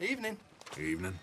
Evening. Evening.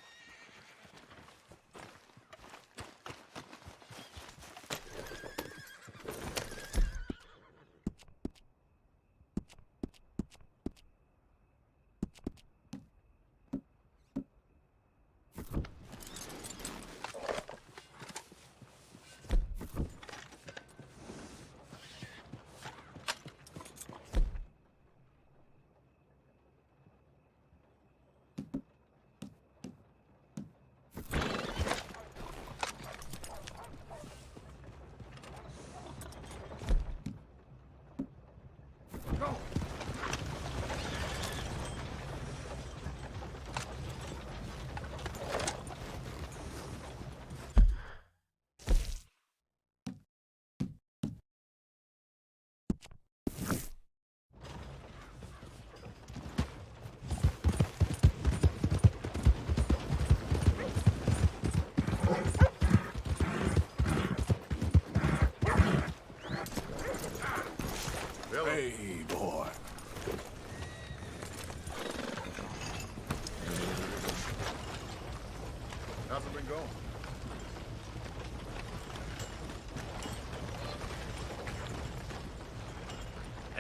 Hey, boy. How's it been going?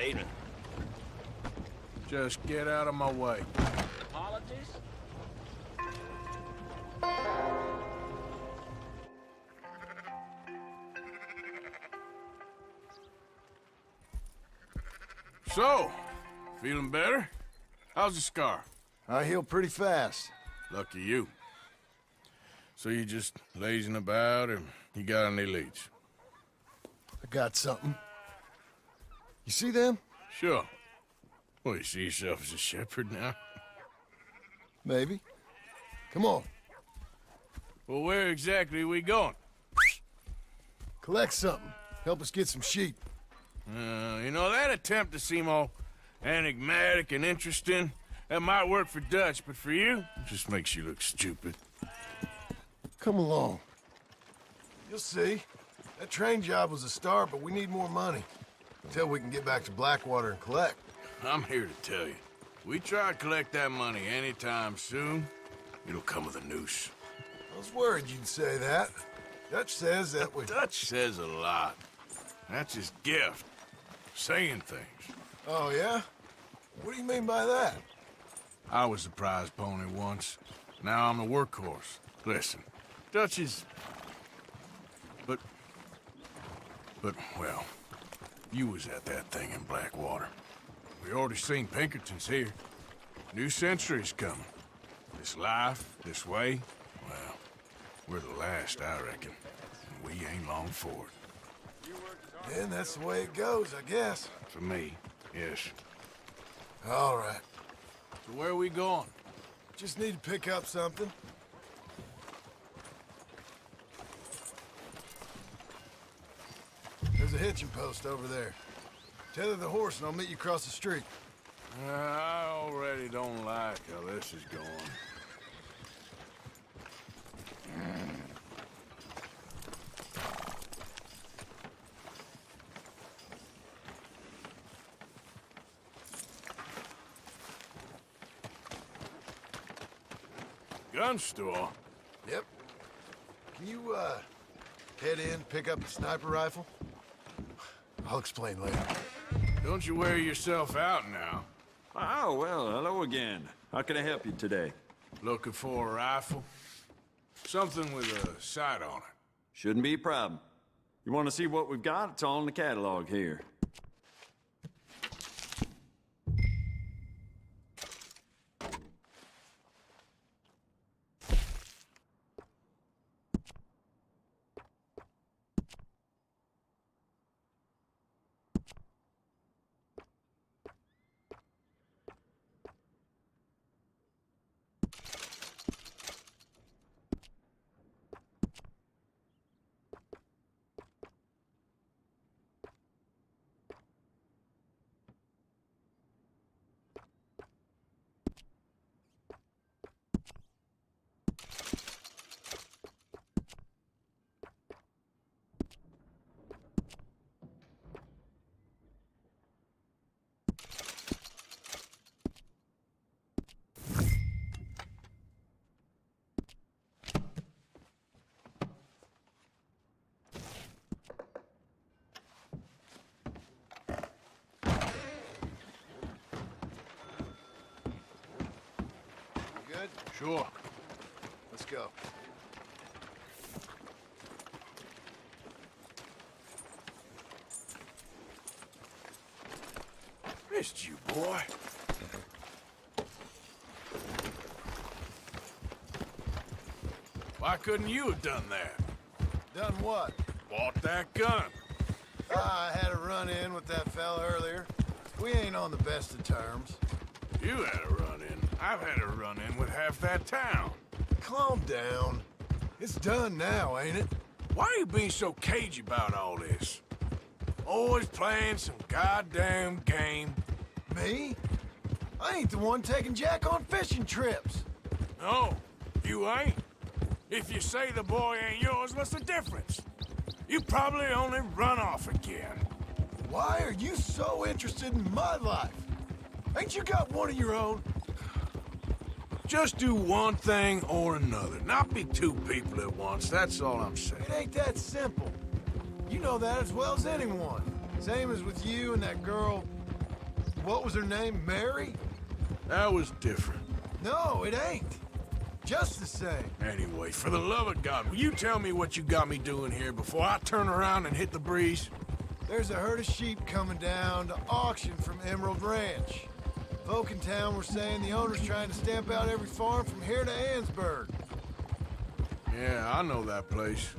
Evening. Just get out of my way. Apologies? So, feeling better? How's the scar? I heal pretty fast. Lucky you. So you just lazing about, or you got any leads? I got something. You see them? Sure. Well, you see yourself as a shepherd now? Maybe. Come on. Well, where exactly are we going? Collect something. Help us get some sheep. You know, that attempt to seem all enigmatic and interesting, that might work for Dutch, but for you, it just makes you look stupid. Come along. You'll see. That train job was a start, but we need more money. Until we can get back to Blackwater and collect. I'm here to tell you, we try to collect that money anytime soon, it'll come with a noose. I was worried you'd say that. Dutch says that we... Dutch says a lot. That's his gift. Saying things. Oh, yeah? What do you mean by that? I was the prize pony once. Now I'm the workhorse. Listen, Dutch is... But, well, you was at that thing in Blackwater. We already seen Pinkertons here. New century's coming. This life, this way, well, we're the last, I reckon. And we ain't long for it. And that's the way it goes, I guess. For me, yes. All right. So where are we going? Just need to pick up something. There's a hitching post over there. Tether the horse and I'll meet you across the street. I already don't like how this is going. Gun store? Yep. Can you, head in, pick up a sniper rifle? I'll explain later. Don't you wear yourself out now. Oh, well, hello again. How can I help you today? Looking for a rifle? Something with a sight on it. Shouldn't be a problem. You want to see what we've got? It's all in the catalog here. good? Sure. Let's go. Missed you, boy. Why couldn't you have done that? Done what? Bought that gun. I had a run-in with that fella earlier. We ain't on the best of terms. You had a run-in. I've had a run-in with half that town. Calm down. It's done now, ain't it? Why are you being so cagey about all this? Always playing some goddamn game. Me? I ain't the one taking Jack on fishing trips. No, you ain't. If you say the boy ain't yours, what's the difference? You probably only run off again. Why are you so interested in my life? Ain't you got one of your own? Just do one thing or another. Not be two people at once, that's all I'm saying. It ain't that simple. You know that as well as anyone. Same as with you and that girl... What was her name? Mary? That was different. No, it ain't. Just the same. Anyway, for the love of God, will you tell me what you got me doing here before I turn around and hit the breeze? There's a herd of sheep coming down to auction from Emerald Ranch. Folk in town were saying the owner's trying to stamp out every farm from here to Ansburg. Yeah, I know that place.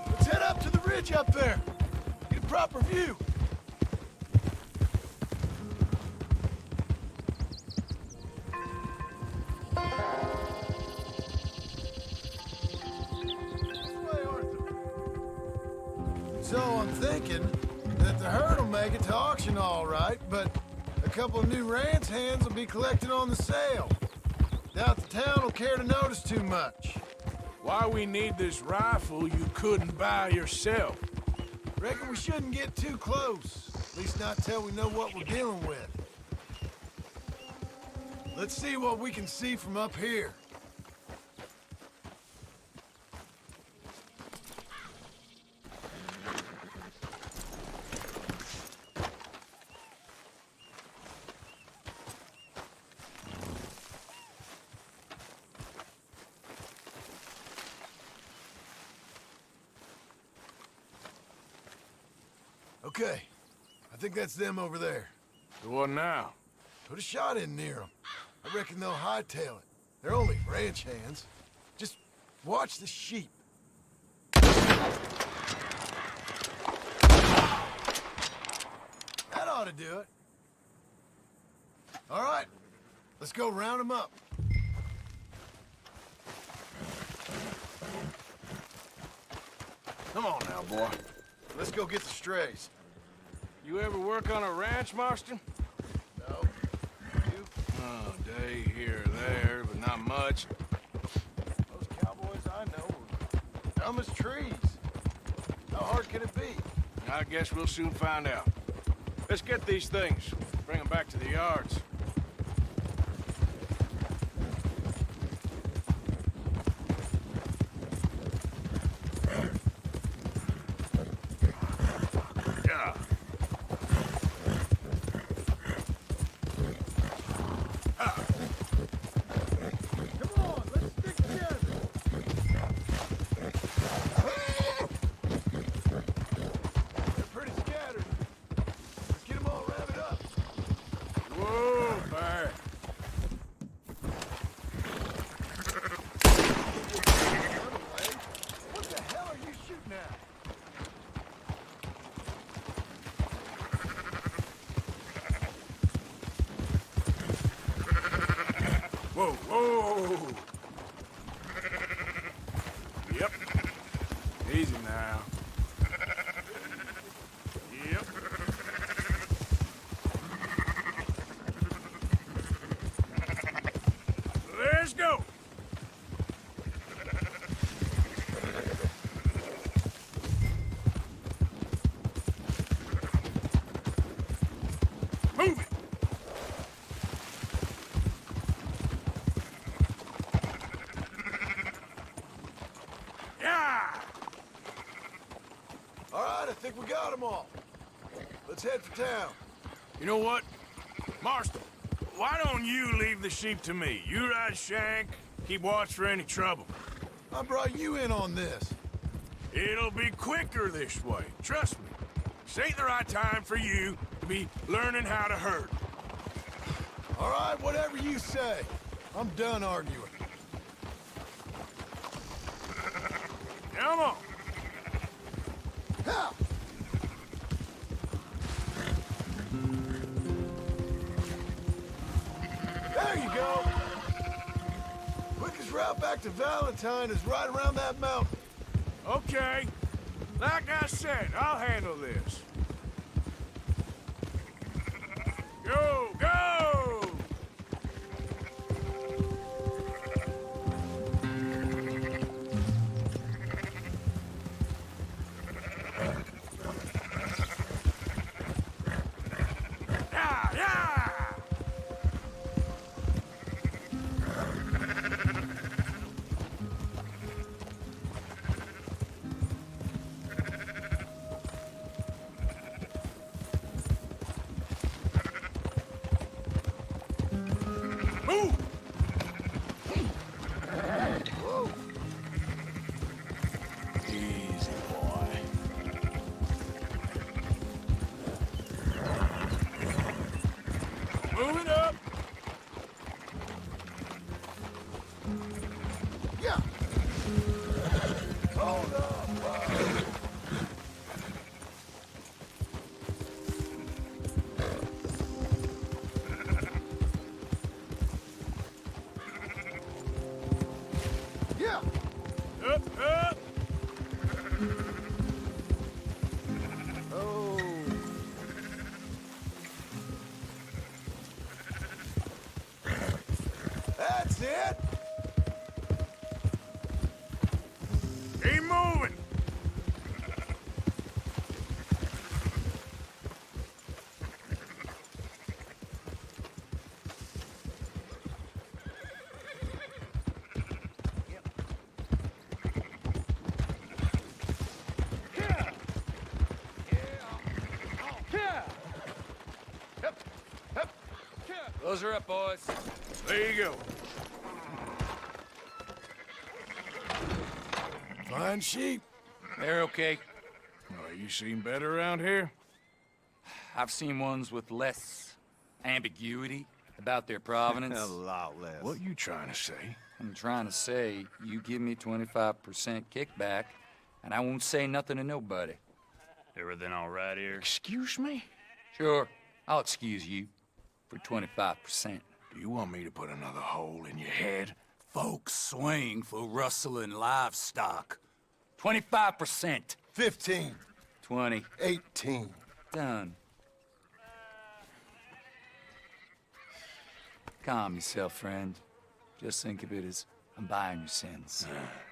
Let's head up to the ridge up there. Get a proper view. So I'm thinking that the herd will make it to auction all right, but a couple of new ranch hands will be collected on the sale. Doubt the town will care to notice too much. Why we need this rifle you couldn't buy yourself? Reckon we shouldn't get too close. At least not till we know what we're dealing with. Let's see what we can see from up here. Okay, I think that's them over there. So what now? Put a shot in near them. I reckon they'll hightail it. They're only ranch hands. Just watch the sheep. That ought to do it. All right, let's go round them up. Come on now, boy. Let's go get the strays. You ever work on a ranch, Marston? No. You? Oh, day here or there, but not much. Those cowboys I know are dumb as trees. How hard can it be? I guess we'll soon find out. Let's get these things. Bring them back to the yards. Yeah. Come on, let's stick together. They're pretty scattered. Let's get them all rounded up. Whoa, Bear. What the hell are you shooting at? Whoa, whoa. Yep. Easy now. Yep. Let's go. think we got them all. Let's head for town. You know what? Marston, why don't you leave the sheep to me? You ride Shank, keep watch for any trouble. I brought you in on this. It'll be quicker this way, trust me. This ain't the right time for you to be learning how to herd. All right, whatever you say. I'm done arguing. Come on. Ha! There you go. Quickest route back to Valentine is right around that mountain. Okay. Like I said, I'll handle this. Go, go! Yeah, yeah! Move! Whoa. Easy, boy. Move it up. Yeah. Hold up. Yeah. Up, up. Oh. That's it. Keep moving. Those are up, boys. There you go. Fine sheep. They're okay. Oh, you seen better around here? I've seen ones with less ambiguity about their provenance. A lot less. What you trying to say? I'm trying to say, you give me 25% kickback, and I won't say nothing to nobody. Everything all right here? Excuse me? Sure, I'll excuse you for 25%. Do you want me to put another hole in your head? Folks swing for rustling livestock. 25%. 15. 20. 18. Done. Calm yourself, friend. Just think of it as I'm buying your sins.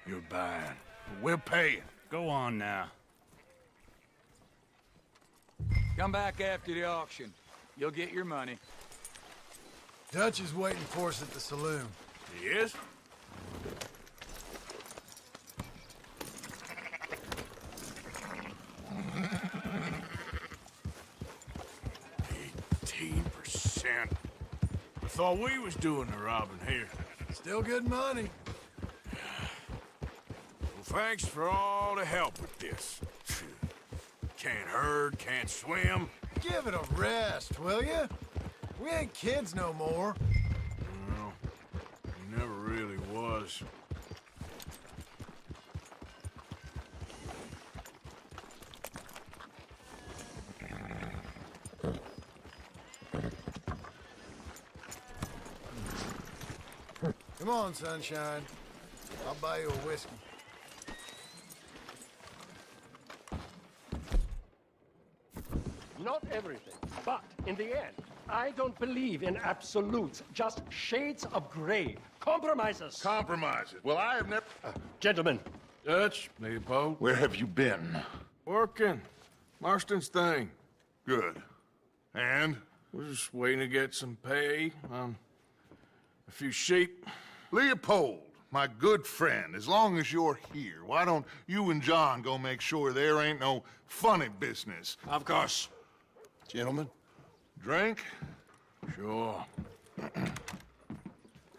You're buying. We're paying. Go on now. Come back after the auction. You'll get your money. Dutch is waiting for us at the saloon. He is? %. I thought we was doing the robbing here. Still good money. Well, thanks for all the help with this. Can't herd, can't swim. Give it a rest, will ya? We ain't kids no more. No, he never really was. Come on, sunshine. I'll buy you a whiskey. Not everything, but in the end, I don't believe in absolutes, just shades of gray. Compromises. Compromises. Well, I have never... Gentlemen, Dutch, Leopold. Where have you been? Working. Marston's thing. Good. And? We're just waiting to get some pay on a few sheep. Leopold, my good friend, as long as you're here, why don't you and John go make sure there ain't no funny business? Of course. Gentlemen, drink? Sure.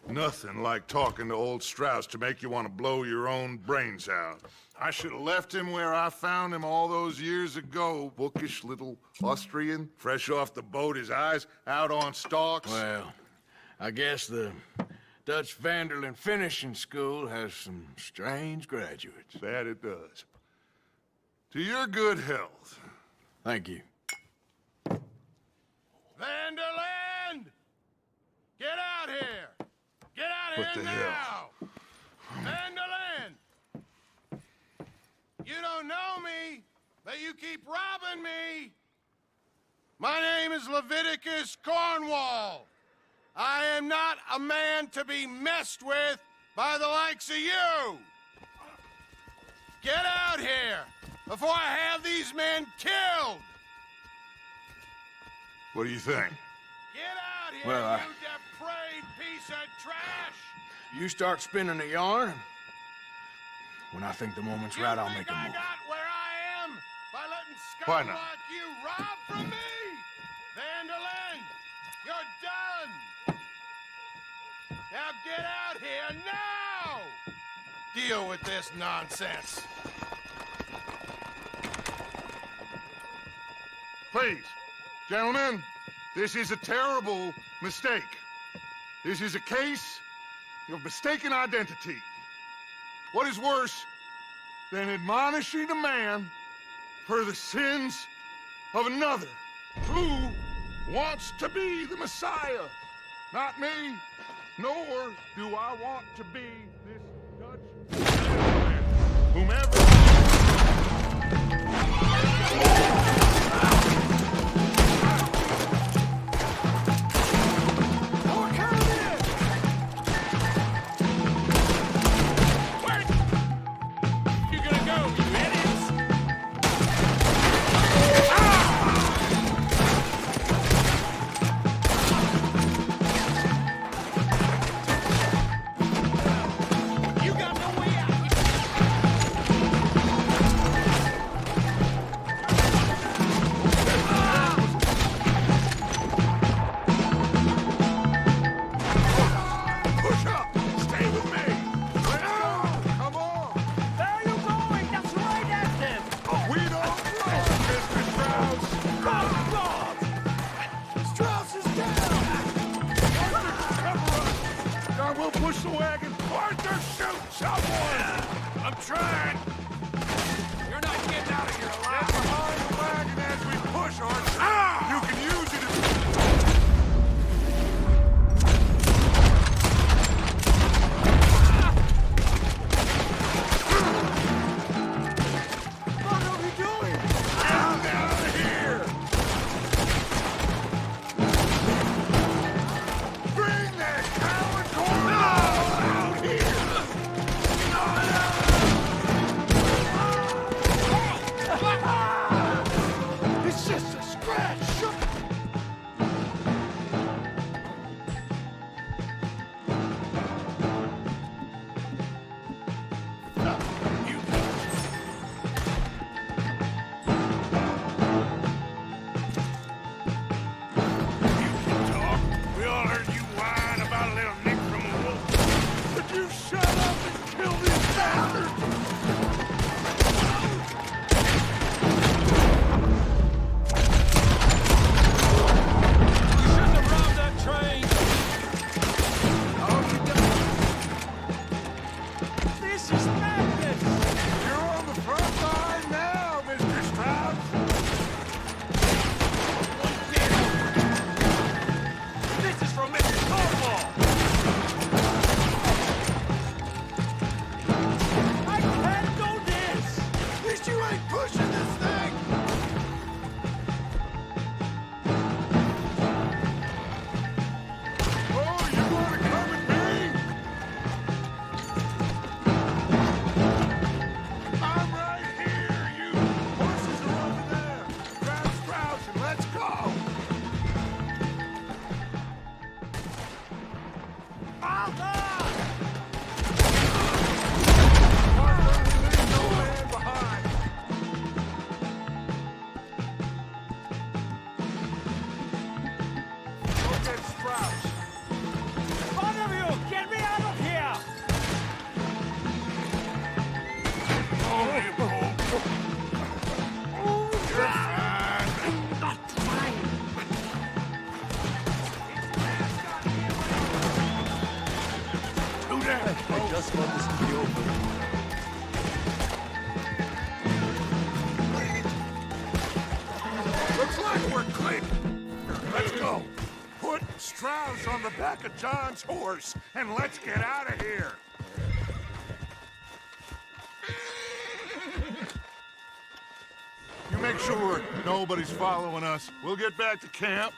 Nothing like talking to old Strauss to make you want to blow your own brains out. I should have left him where I found him all those years ago. Bookish little Austrian, fresh off the boat, his eyes out on stalks. Well, I guess the Dutch Vanderlyn Finishing School has some strange graduates. That it does. To your good health. Thank you. Vanderland! Get out here! Get out What here the now! hell? Vanderland! You don't know me, but you keep robbing me! My name is Leviticus Cornwall. I am not a man to be messed with by the likes of you! Get out here before I have these men killed! What do you think? Get out here, Well, you depraved piece of trash! You start spinning the yarn, and when I think the moment's right, I'll make a I move. got where I am by letting Why scum not? like you rob from me? Vanderlyn, you're done! Now get out here now! Deal with this nonsense. Please, gentlemen, this is a terrible mistake. This is a case of mistaken identity. What is worse than admonishing a man for the sins of another who wants to be the Messiah? Not me, nor do I want to be this Dutch whomever. Push the wagon! Arthur, shoot someone! I'm trying! You're not getting out of here alive! Get behind the wagon as we push, Arthur! You can use it if... What are we doing? Get out of here! Bring that coward corn out here! It's just a scratch! We all heard you whine about a little nick from a wolf. Would you shut up and kill these bastards? You shouldn't have robbed that train. Oh, you done. This is madness. You're on the front line now, Mr. Strauss. This is from Mr. Cornwall! I can't do this! At least you ain't pushing this thing! Oh, you wanna come with me? I'm right here, you horses are over there! Grab Strauss and let's go! I just want this to be over. Looks like we're clear. Let's go. Put Strauss on the back of John's horse, and let's get out of here. You make sure nobody's following us. We'll get back to camp.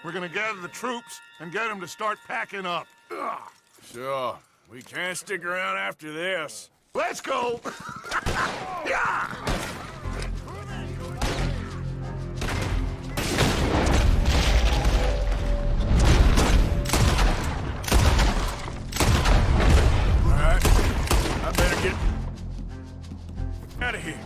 We're gonna gather the troops and get them to start packing up. Ugh. Sure. We can't stick around after this. Let's go! Yeah! All right. I better get out of here.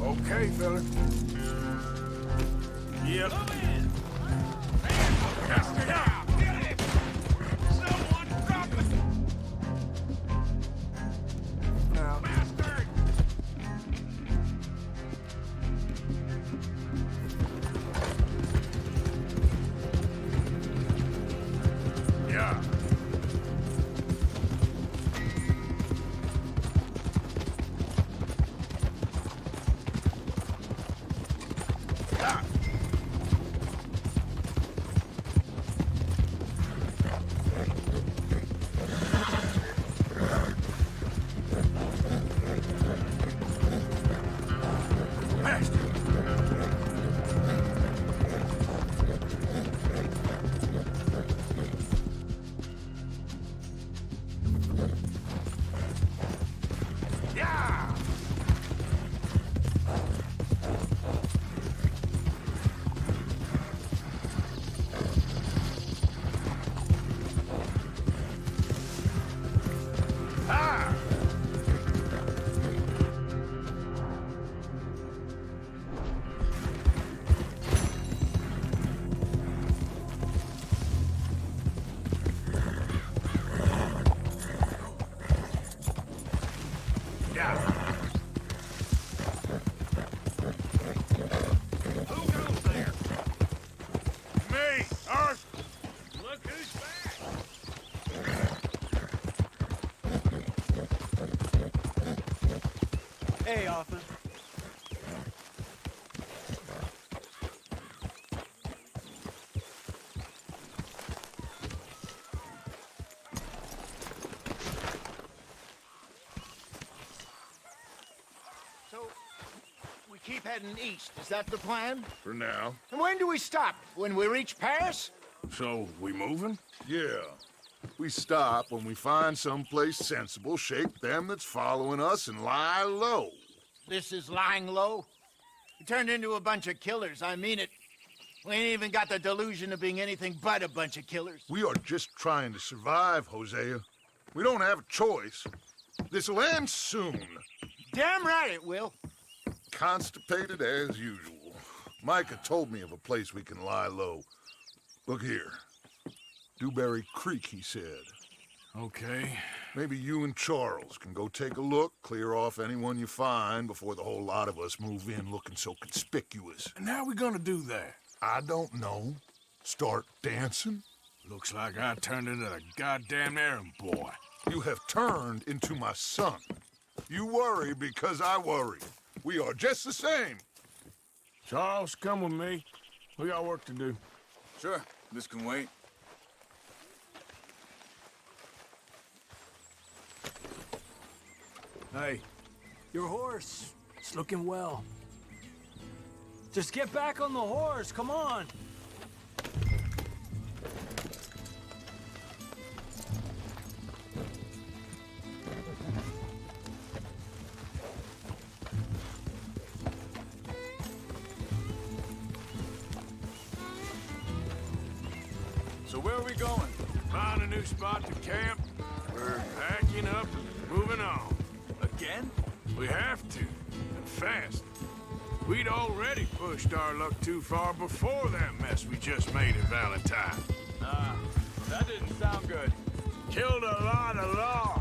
Okay, fella. Yep. Yeah. Hey, Arthur. So, we keep heading east. Is that the plan? For now. And when do we stop? When we reach Paris? So, we moving? Yeah. We stop when we find someplace sensible, shake them that's following us, and lie low. This is lying low? We turned into a bunch of killers, I mean it. We ain't even got the delusion of being anything but a bunch of killers. We are just trying to survive, Hosea. We don't have a choice. This'll end soon. Damn right it will. Constipated as usual. Micah told me of a place we can lie low. Look here. Dewberry Creek, he said. Okay. Maybe you and Charles can go take a look, clear off anyone you find before the whole lot of us move in looking so conspicuous. And how we gonna do that? I don't know. Start dancing? Looks like I turned into the goddamn errand boy. You have turned into my son. You worry because I worry. We are just the same. Charles, come with me. We got work to do. Sure, this can wait. Hey, your horse. It's looking well. Just get back on the horse, come on. So where are we going? Find a new spot to camp. We're packing up and moving on. Again? We have to, and fast. We'd already pushed our luck too far before that mess we just made at Valentine. That didn't sound good. Killed a lot of law.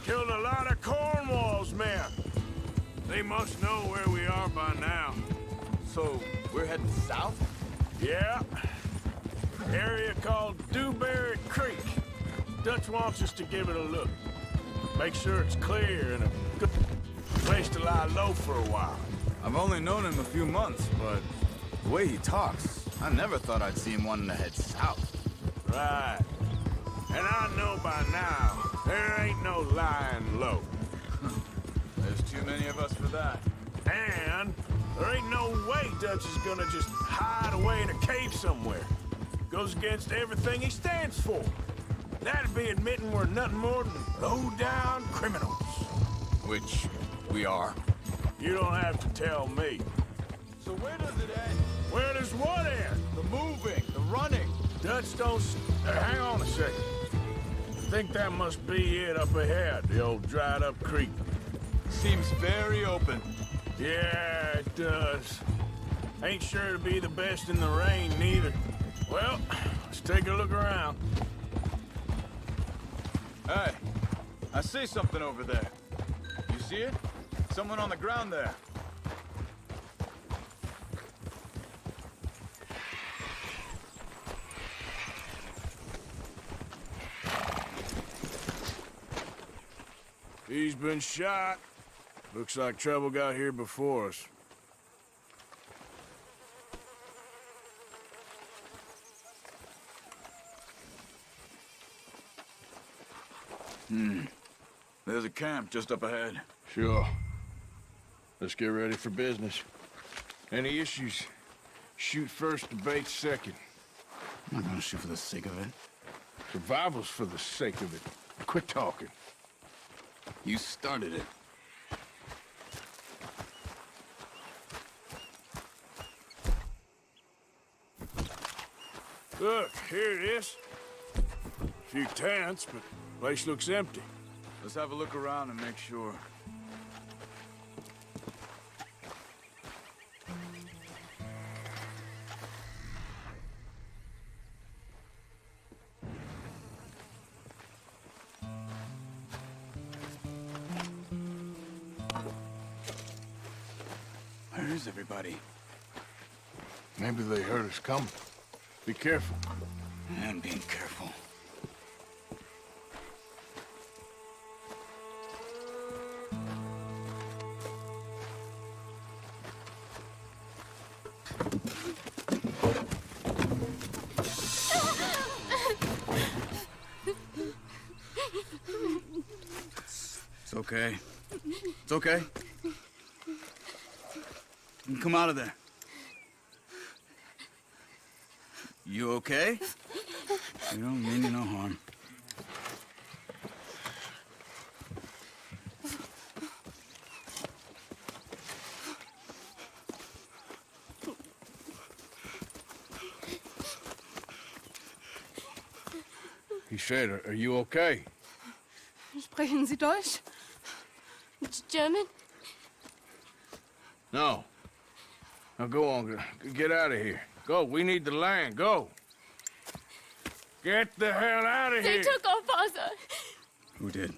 Killed a lot of Cornwall's men. They must know where we are by now. So, we're heading south? Yeah. Area called Dewberry Creek. Dutch wants us to give it a look. Make sure it's clear and a good place to lie low for a while. I've only known him a few months, but the way he talks, I never thought I'd see him wanting to head south. Right. And I know by now, there ain't no lying low. There's too many of us for that. And there ain't no way Dutch is gonna just hide away in a cave somewhere. Goes against everything he stands for. That'd be admitting we're nothing more than low-down criminals. Which we are. You don't have to tell me. So where does it end? Where does what end? The moving, the running. Dutch don't... hang on a second. I think that must be it up ahead, the old dried-up creek. Seems very open. Yeah, it does. Ain't sure to be the best in the rain, neither. Well, let's take a look around. Hey, I see something over there. You see it? Someone on the ground there. He's been shot. Looks like trouble got here before us. There's a camp just up ahead. Sure. Let's get ready for business. Any issues? Shoot first, debate second. I'm not gonna shoot for the sake of it. Survival's for the sake of it. Quit talking. You started it. Look, here it is. A few tents, but place looks empty. Let's have a look around and make sure. Where is everybody? Maybe they heard us coming. Be careful. I'm being careful. It's okay. It's okay. You can come out of there. You okay? You don't mean you no harm. He said, are you okay? Sprechen Sie Deutsch? German? No. Now go on, get out of here. Go, we need the land, go. Get the hell out of They here. took our father. Who did?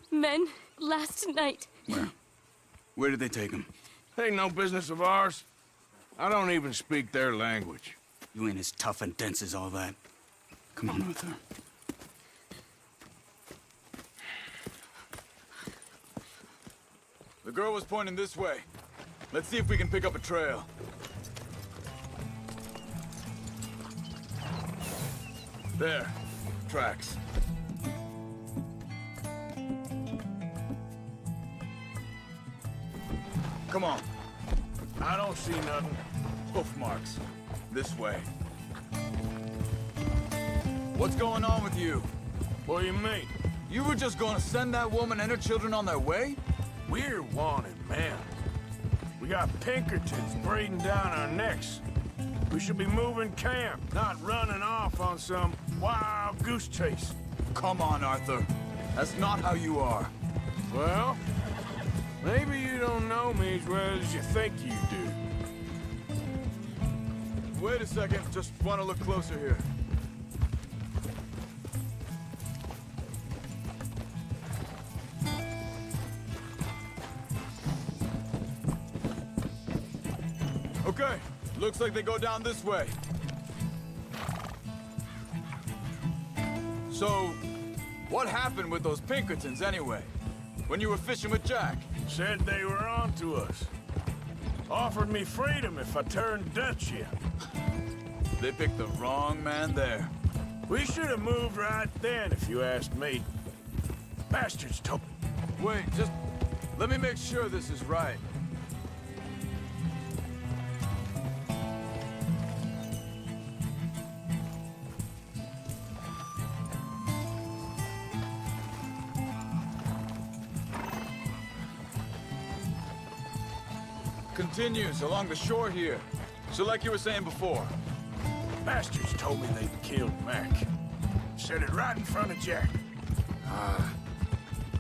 Men, last night. Where? Where did they take him? Ain't no business of ours. I don't even speak their language. You ain't as tough and dense as all that. Come on, Arthur. The girl was pointing this way. Let's see if we can pick up a trail. There. Tracks. Come on. I don't see nothing. Hoof marks. This way. What's going on with you? What do you mean? You were just gonna send that woman and her children on their way? We're wanted, man. We got Pinkertons breathing down our necks. We should be moving camp, not running off on some wild goose chase. Come on, Arthur. That's not how you are. Well, maybe you don't know me as well as you think you do. Wait a second. Just want to look closer here. Okay. Looks like they go down this way. So, what happened with those Pinkertons anyway? When you were fishing with Jack? Said they were on to us. Offered me freedom if I turned Dutch. They picked the wrong man there. We should have moved right then, if you asked me. Bastards told... Wait, just let me make sure this is right. Continues along the shore here. So like you were saying before. Bastards told me they'd killed Mac. Said it right in front of Jack.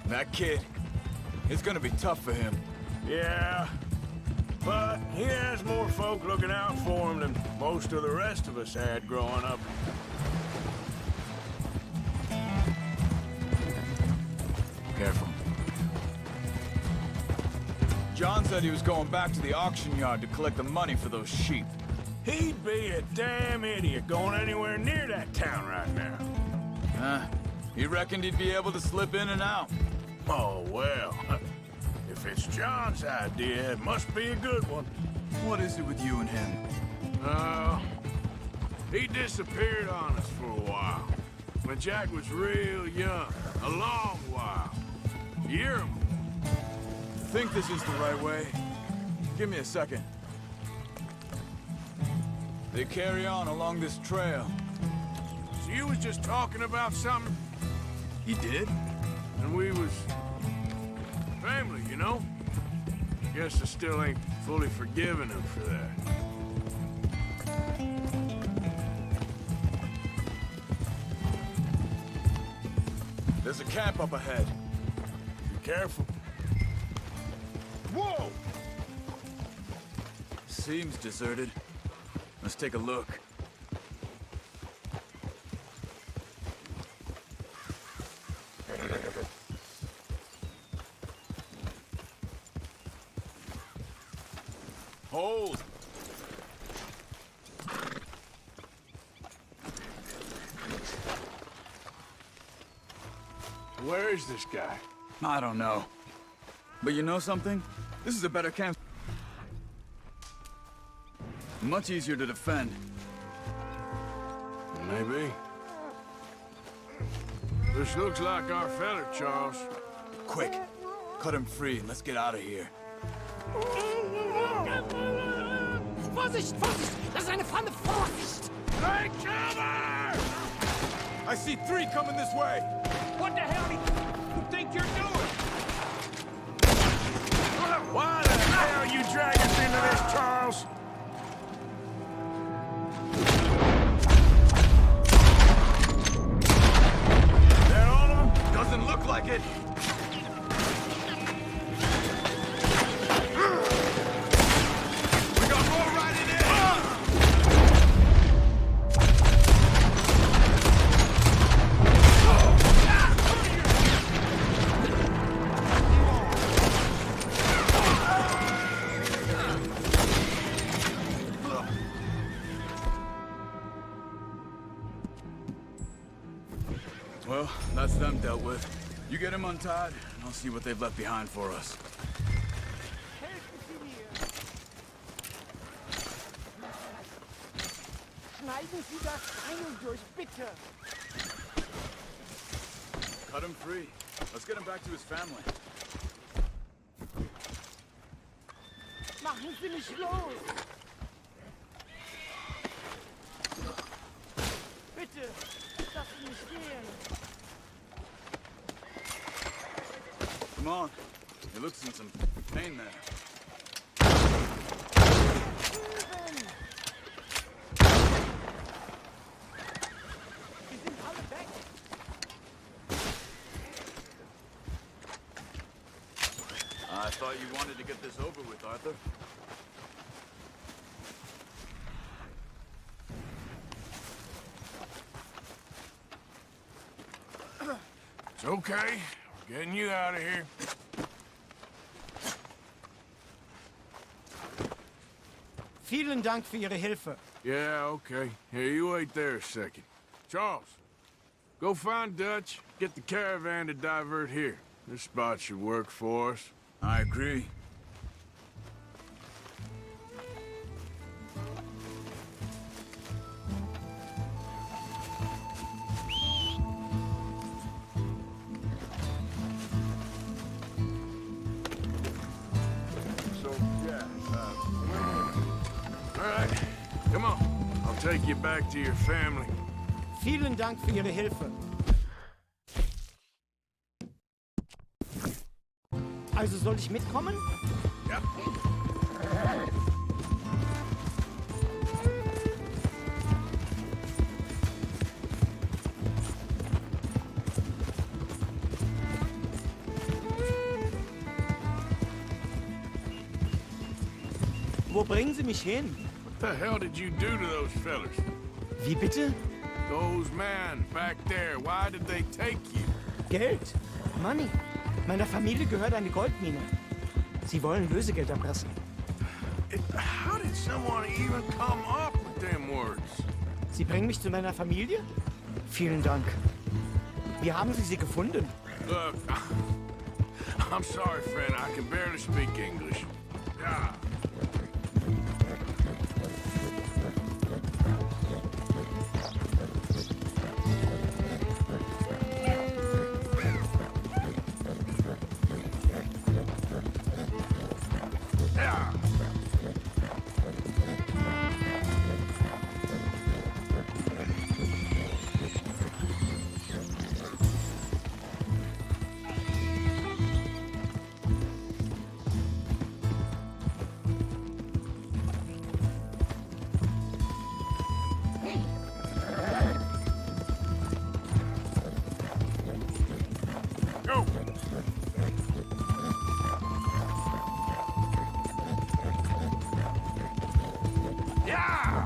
That kid, it's gonna be tough for him. Yeah, but he has more folk looking out for him than most of the rest of us had growing up. Careful. John said he was going back to the auction yard to collect the money for those sheep. He'd be a damn idiot going anywhere near that town right now. He reckoned he'd be able to slip in and out. Oh, well. If it's John's idea, it must be a good one. What is it with you and him? He disappeared on us for a while. When Jack was real young. A long while. Year ago. Think this is the right way? Give me a second. They carry on along this trail. So you was just talking about something? He did? And we was... family, you know? Guess I still ain't fully forgiven him for that. There's a camp up ahead. Be careful. Whoa! Seems deserted. Let's take a look. Hold! Where is this guy? I don't know. But you know something? This is a better camp. Much easier to defend. Maybe. This looks like our fella, Charles. Quick, cut him free and let's get out of here. Vorsicht, Vorsicht! Das ist eine Pfanne! Vorsicht! Take cover! I see 3 coming this way! What the hell do you think you're doing? Why the hell you drag us into this, Charles? That all of them? Doesn't look like it! We got more riding in! Well, that's them dealt with. You get them untied, and I'll see what they've left behind for us. Schneiden Sie das Seil durch, bitte! Cut him free. Let's get him back to his family. Machen Sie mich los! Bitte, lassen Sie mich gehen! Come on. He looks in some pain there. thought you wanted to get this over with, Arthur. It's okay. We're getting you out of here. Vielen Dank für Ihre Hilfe. Yeah, okay. Here, you wait there a second. Charles, go find Dutch. Get the caravan to divert here. This spot should work for us. I agree. So, yeah, all right, come on. I'll take you back to your family. Vielen Dank für Ihre Hilfe. Also soll ich mitkommen? Ja. Wo bringen Sie mich hin? What the hell did you do to those fellas? Wie bitte? Those men back there, why did they take you? Geld. Money. Meiner Familie gehört eine Goldmine. Sie wollen Lösegeld erpressen. How did someone even come up with them words? Sie bringen mich zu meiner Familie? Vielen Dank. Wie haben Sie sie gefunden? Look, I'm sorry, friend. I can barely speak English. Ah. Go! Yeah!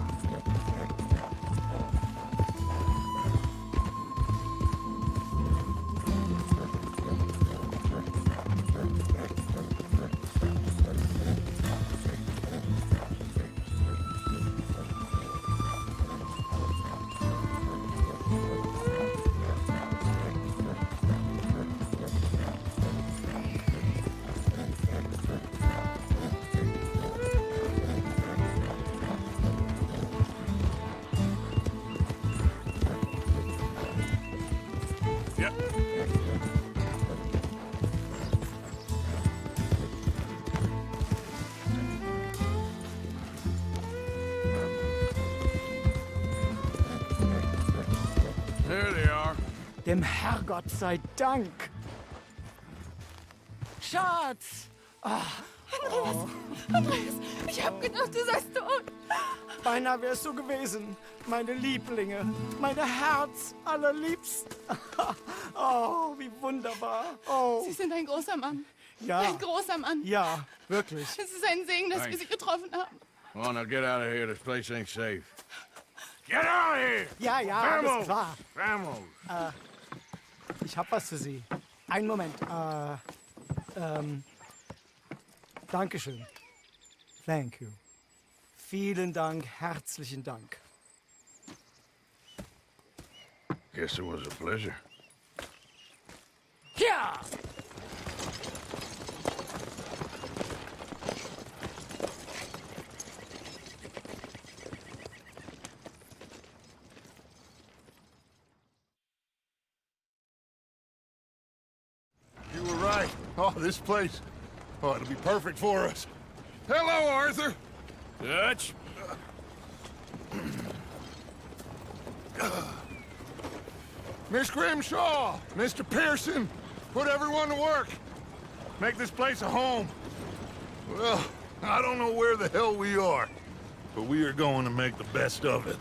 Yep. There they are. Dem Herrgott sei Dank. Schatz! Andreas, ich hab gedacht, du seist tot. Beinahe wärst du gewesen. Meine Lieblinge. Meine Herz allerliebsten. Oh, wie wunderbar. Oh, Sie sind ein großer Mann. ja. Ein großer Mann. Ja, wirklich. Es ist ein Segen, dass wir Thanks. Sie getroffen haben. Come on, now get out of here. This place ain't safe. Get out of here! Ja, ja, alles Vamos! klar. Vamos! Ich hab was für Sie. Einen Moment. Dankeschön. Thank you. Vielen Dank, herzlichen Dank. Guess it was a pleasure. Ja! You were right. Oh, this place. Oh, it'll be perfect for us. Hello, Arthur. Dutch? Miss Grimshaw, Mr. Pearson, put everyone to work. Make this place a home. Well, I don't know where the hell we are, but we are going to make the best of it.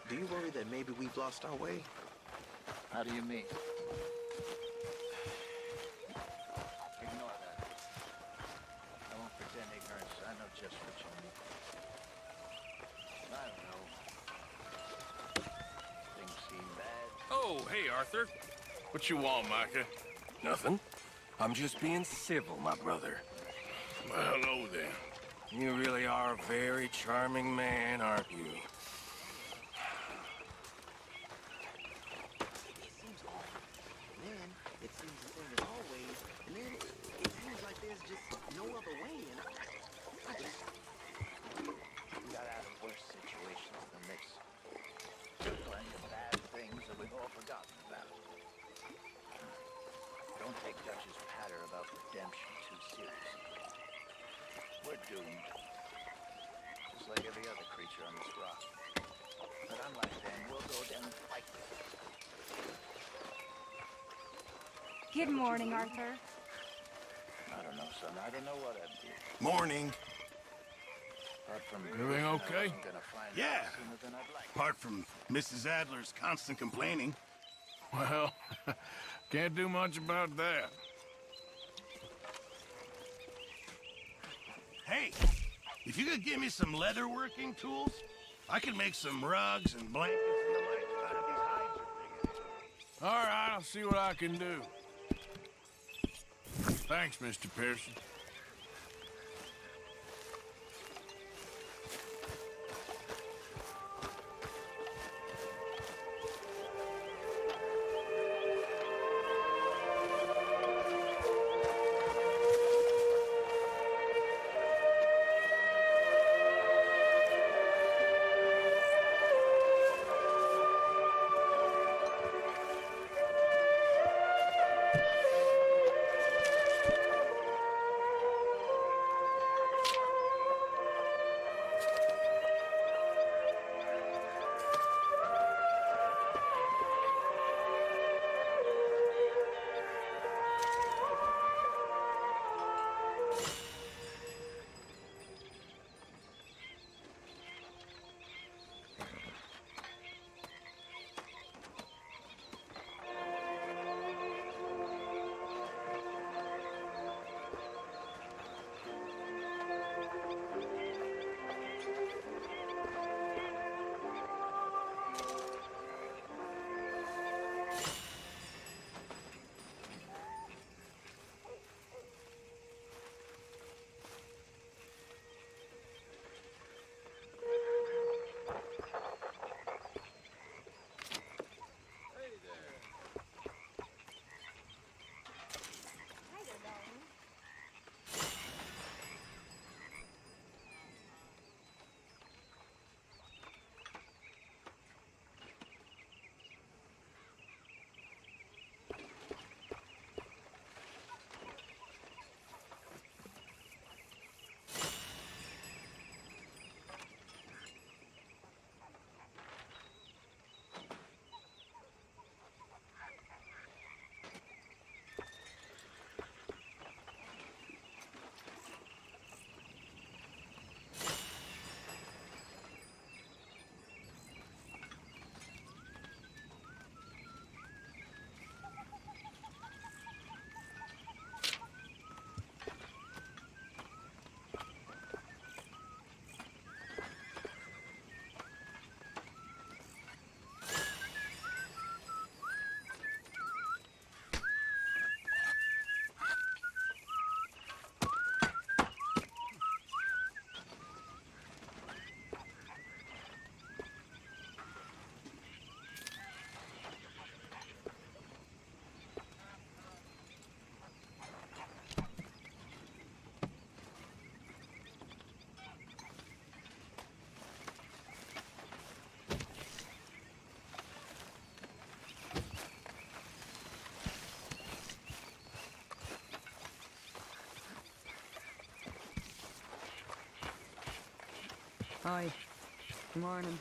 Do you worry that maybe we've lost our way? How do you mean? Ignore that. I won't pretend ignorance. I know just what you mean. I don't know. Things seem bad. Oh, hey, Arthur. What you want, Micah? Nothing. I'm just being civil, my brother. Well, hello then. You really are a very charming man, aren't you? It seems awful. Then it seems the same as always, and then it seems like there's just no other way, and I just got out of worse situations than this. Plenty of bad things that we've all forgotten about. Don't take Dutch's patter about redemption too seriously. We're doomed. Just like every other creature on this rock. But unlike them, we'll go down and fight them. Good morning, Arthur. I don't know, son. I don't know what I'd do. Morning. Apart from Everything I okay? wasn't gonna find Yeah. out sooner than I'd like. Apart from Mrs. Adler's constant complaining. Well, can't do much about that. Hey, if you could give me some leather working tools, I could make some rugs and blankets and the like out of these hides you're bringing in. All right, I'll see what I can do. Thanks, Mr. Pearson. Hi. Good morning.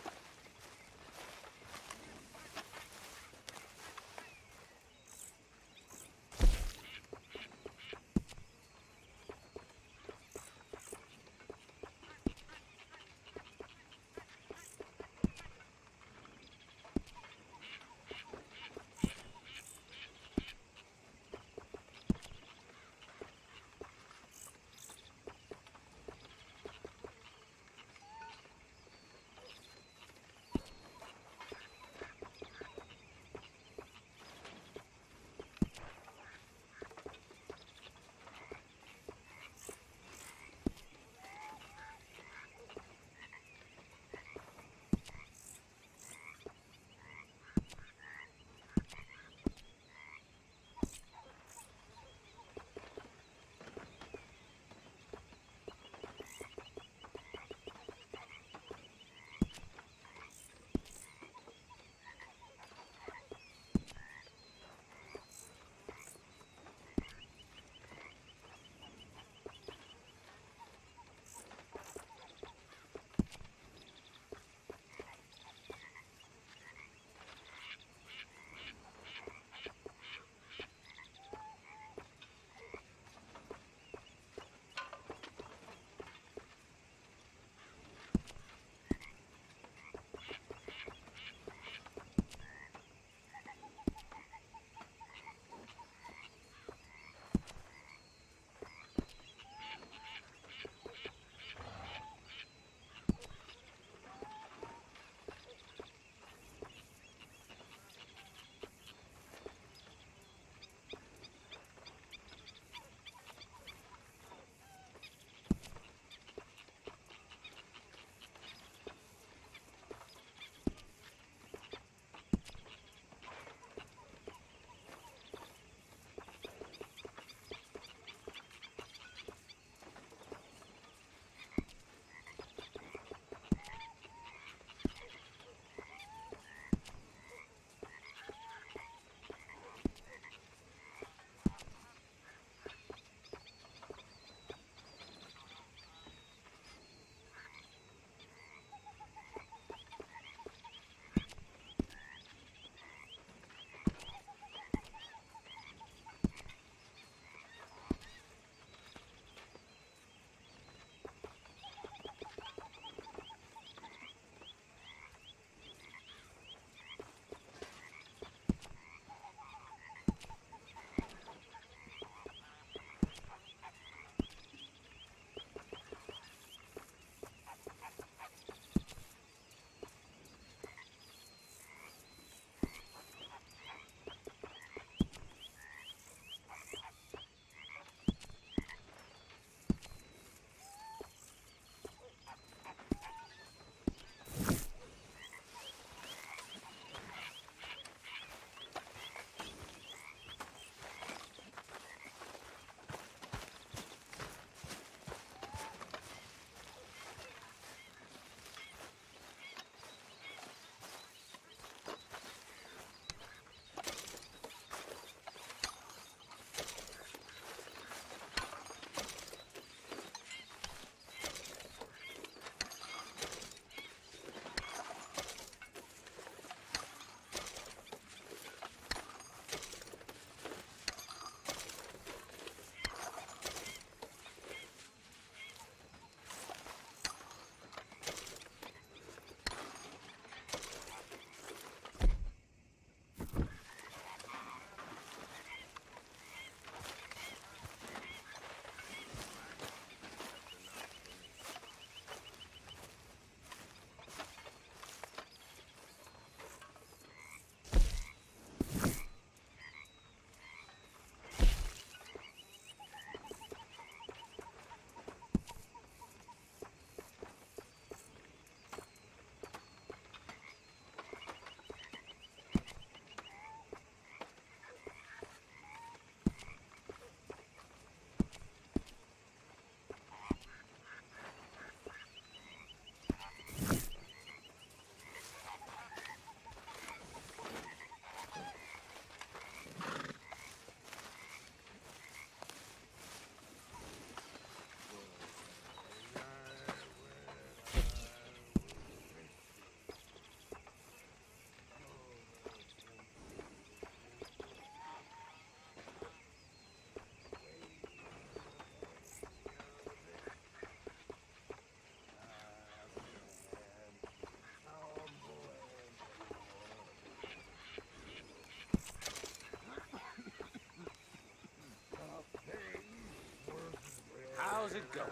going.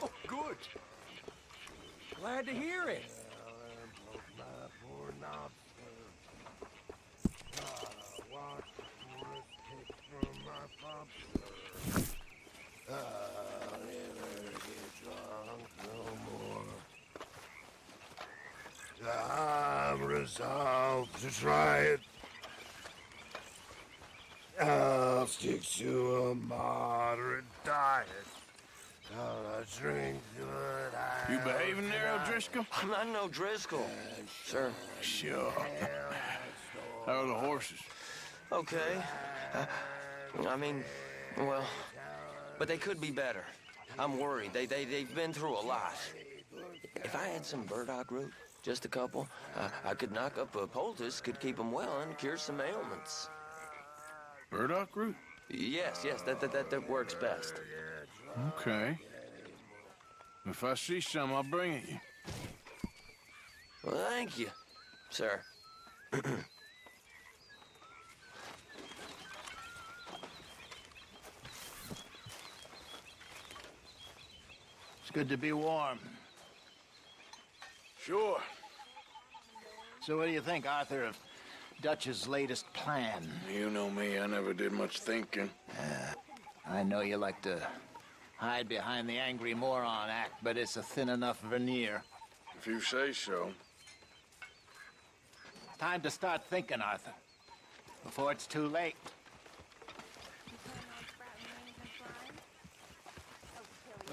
Oh, good. Glad to hear it. I'll never get drunk no more. I'm resolved to try it. I'll stick to a moderate diet. I'll drink good. You behaving there, O'Driscoll? I'm not no Driscoll, sir. Sure. How are the horses? Okay. I mean, well, but they could be better. I'm worried. They've been through a lot. If I had some burdock root, just a couple, I could knock up a poultice, could keep them well, and cure some ailments. Burdock root? Yes, that works best. Okay. If I see some, I'll bring it you. Well, thank you, sir. It's good to be warm. Sure. So what do you think, Arthur, of Dutch's latest plan? You know me, I never did much thinking. I know you like to hide behind the angry moron act, but it's a thin enough veneer. If you say so. Time to start thinking, Arthur, before it's too late.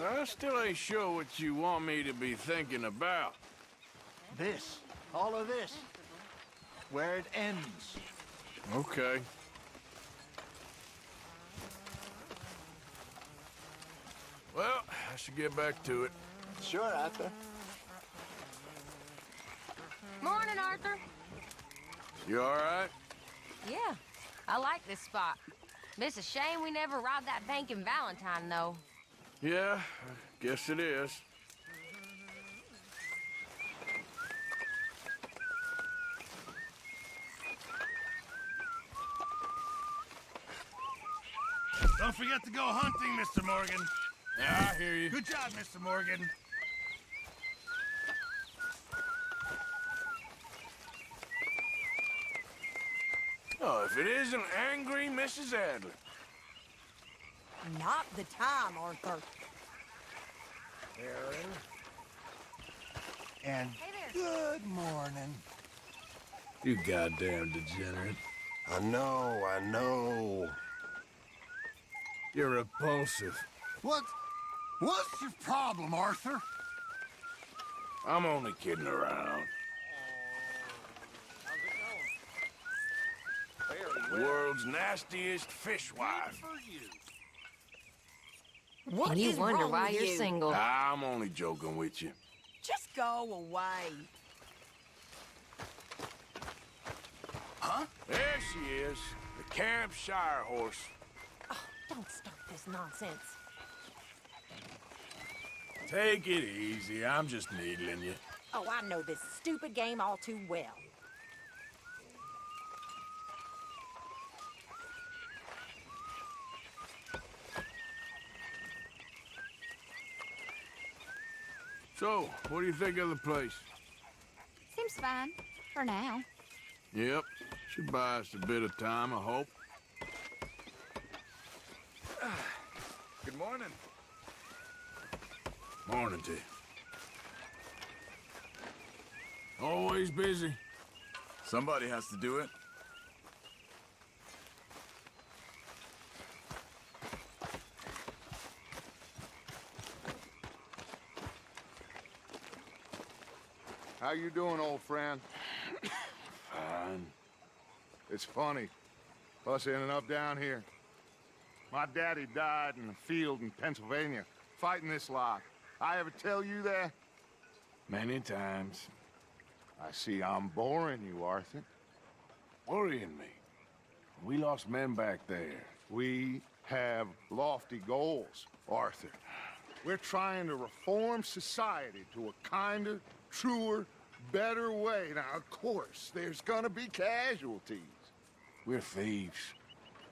I still ain't sure what you want me to be thinking about. This, all of this, where it ends. Okay. Well, I should get back to it. Sure, Arthur. Morning, Arthur. You all right? Yeah, I like this spot. It's a shame we never robbed that bank in Valentine, though. Yeah, I guess it is. Don't forget to go hunting, Mr. Morgan. Yeah, I hear you. Good job, Mr. Morgan. Oh, if it isn't angry Mrs. Adler. Not the time, Arthur. Aaron. And Good morning. You goddamn degenerate. I know. You're repulsive. What's your problem, Arthur? I'm only kidding around. World's nastiest fishwife. What And you is wonder wrong why with you're you? single. I'm only joking with you. Just go away. Huh? There she is. The Campshire horse. Oh, don't start this nonsense. Take it easy. I'm just needling you. Oh, I know this stupid game all too well. So, what do you think of the place? Seems fine. For now. Yep. Should buy us a bit of time, I hope. Good morning. Morning to you. Always busy. Somebody has to do it. How you doing, old friend? Fine. It's funny, us ending up down here. My daddy died in a field in Pennsylvania, fighting this lot. I ever tell you that? Many times. I see I'm boring you, Arthur. Worrying me. We lost men back there. We have lofty goals, Arthur. We're trying to reform society to a kinder, truer, better way. Now, of course, there's gonna be casualties. We're thieves.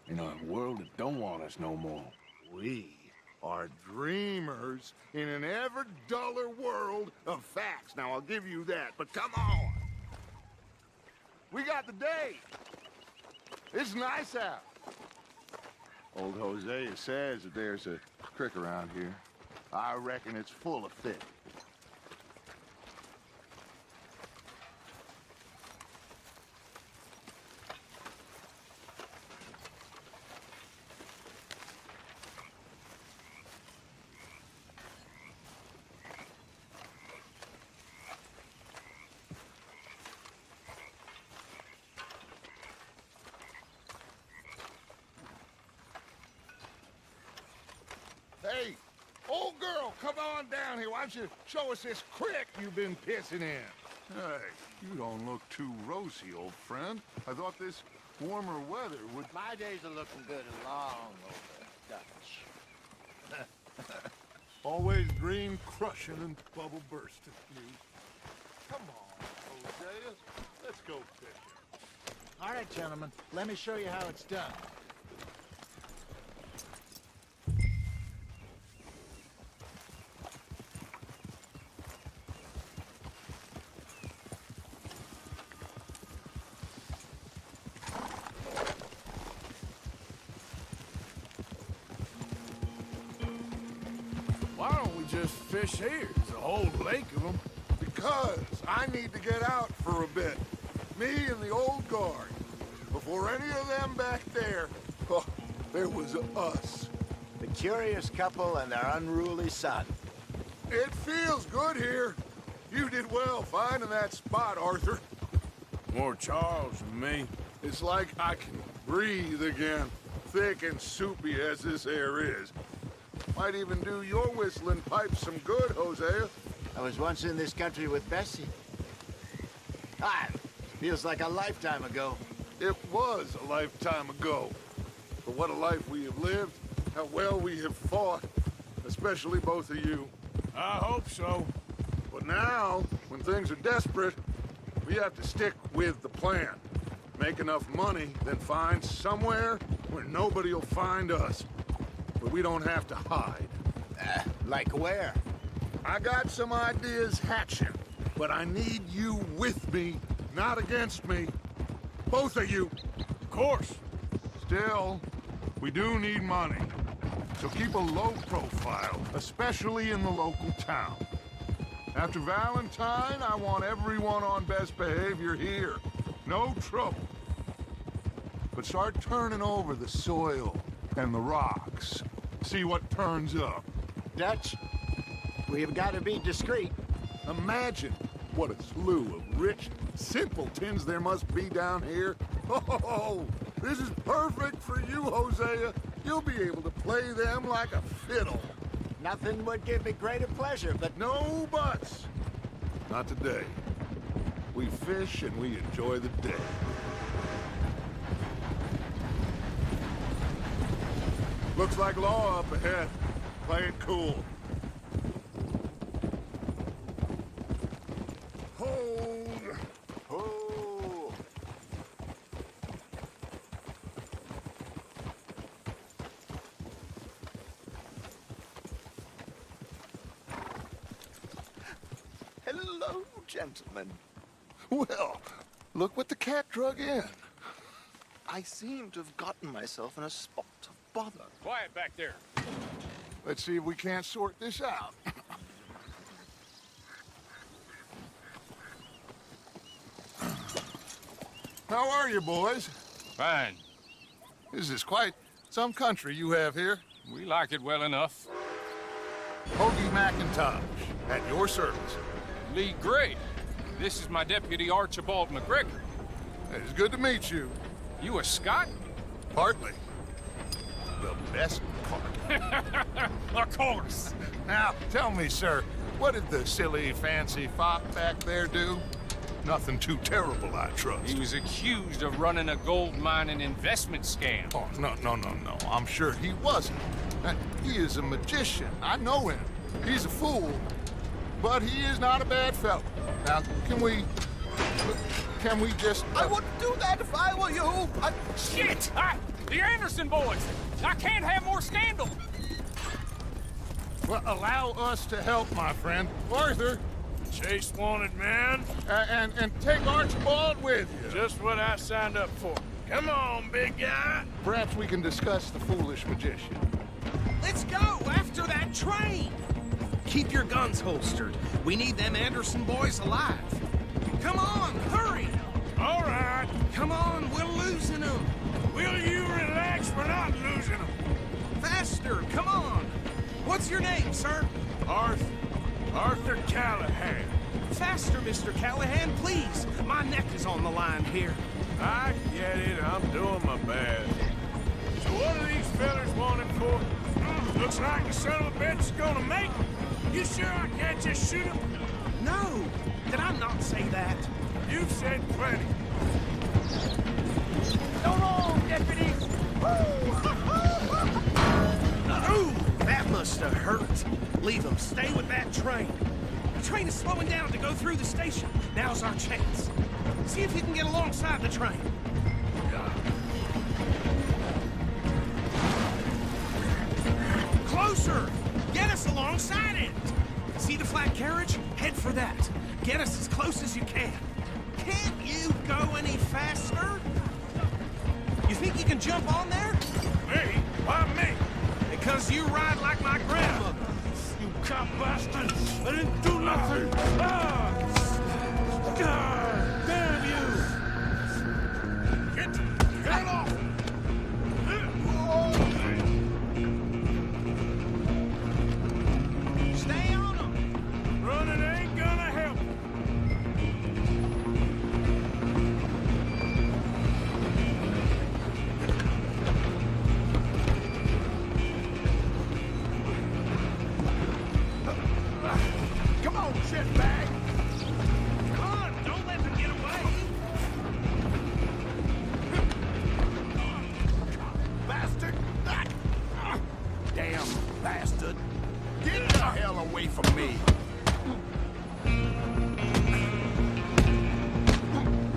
In a world that don't want us no more. We are dreamers in an ever duller world of facts. Now, I'll give you that, but come on. We got the day. It's nice out. Old Hosea says that there's a creek around here. I reckon it's full of fish. Hey, old girl, come on down here. Why don't you show us this creek you've been pissing in? Hey, you don't look too rosy, old friend. I thought this warmer weather would... My days are looking good and long over, Dutch. Always green crushing and bubble bursting. Come on, Hosea. Let's go fishing. All right, gentlemen, let me show you how it's done. Why don't we just fish here? There's a whole lake of them. Because I need to get out for a bit. Me and the old guard. Before any of them back there, oh, there was us. The curious couple and their unruly son. It feels good here. You did well finding that spot, Arthur. More Charles than me. It's like I can breathe again, thick and soupy as this air is. Might even do your whistling pipes some good, Hosea. I was once in this country with Bessie. Feels like a lifetime ago. It was a lifetime ago. But what a life we have lived, how well we have fought, especially both of you. I hope so. But now, when things are desperate, we have to stick with the plan. Make enough money, then find somewhere where nobody will find us. But we don't have to hide. Like where? I got some ideas hatching, but I need you with me, not against me. Both of you. Of course. Still, we do need money. So keep a low profile, especially in the local town. After Valentine, I want everyone on best behavior here. No trouble. But start turning over the soil and the rocks. See what turns up. Dutch, we've got to be discreet. Imagine what a slew of rich simpletons there must be down here. Oh, this is perfect for you, Hosea. You'll be able to play them like a fiddle. Nothing would give me greater pleasure, but... No buts. Not today. We fish and we enjoy the day. Looks like law up ahead. Play it cool. Hold. Oh. Hello, gentlemen. Well, look what the cat drug in. I seem to have gotten myself in a spot of bother. Quiet back there. Let's see if we can't sort this out. How are you, boys? Fine. This is quite some country you have here. We like it well enough. Hoagie McIntosh, at your service. Lee Gray. This is my deputy Archibald McGregor. It's good to meet you. You a Scot? Partly. The best part. Of course. Now, tell me, sir, what did the silly, fancy fop back there do? Nothing too terrible, I trust. He was accused of running a gold mining investment scam. Oh, no. I'm sure he wasn't. He is a magician. I know him. He's a fool. But he is not a bad fellow. Now, can we just... I wouldn't do that if I were you! Shit! The Anderson boys! I can't have more scandal! Well, allow us to help, my friend. Arthur! Chase wanted man. And take Archibald with you. Just what I signed up for. Come on, big guy. Perhaps we can discuss the foolish magician. Let's go after that train! Keep your guns holstered. We need them Anderson boys alive. Come on, hurry! All right. Come on, we're losing them. Will you relax? We're not losing them. Faster, come on. What's your name, sir? Arthur Callahan. Faster, Mr. Callahan, please. My neck is on the line here. I get it. I'm doing my best. So what are these fellas wanted for? Looks like the son of a bitch is gonna make it. You sure I can't just shoot him? No. Did I not say that? You've said plenty. So long, deputy! Ooh, that must have hurt. Leave them. Stay with that train. The train is slowing down to go through the station. Now's our chance. See if you can get alongside the train. Closer! Get us alongside it! See the flat carriage? Head for that. Get us as close as you can. Can't you go any faster? You think you can jump on there? Me? Why me? Because you ride like my grandmother. You cop bastard! I didn't do nothing! Ah! God damn you! Get off! Stay on them! Running ain't gonna help. Come on, shitbag! Come on, don't let them get away! Bastard! Damn bastard! Get the hell away from me!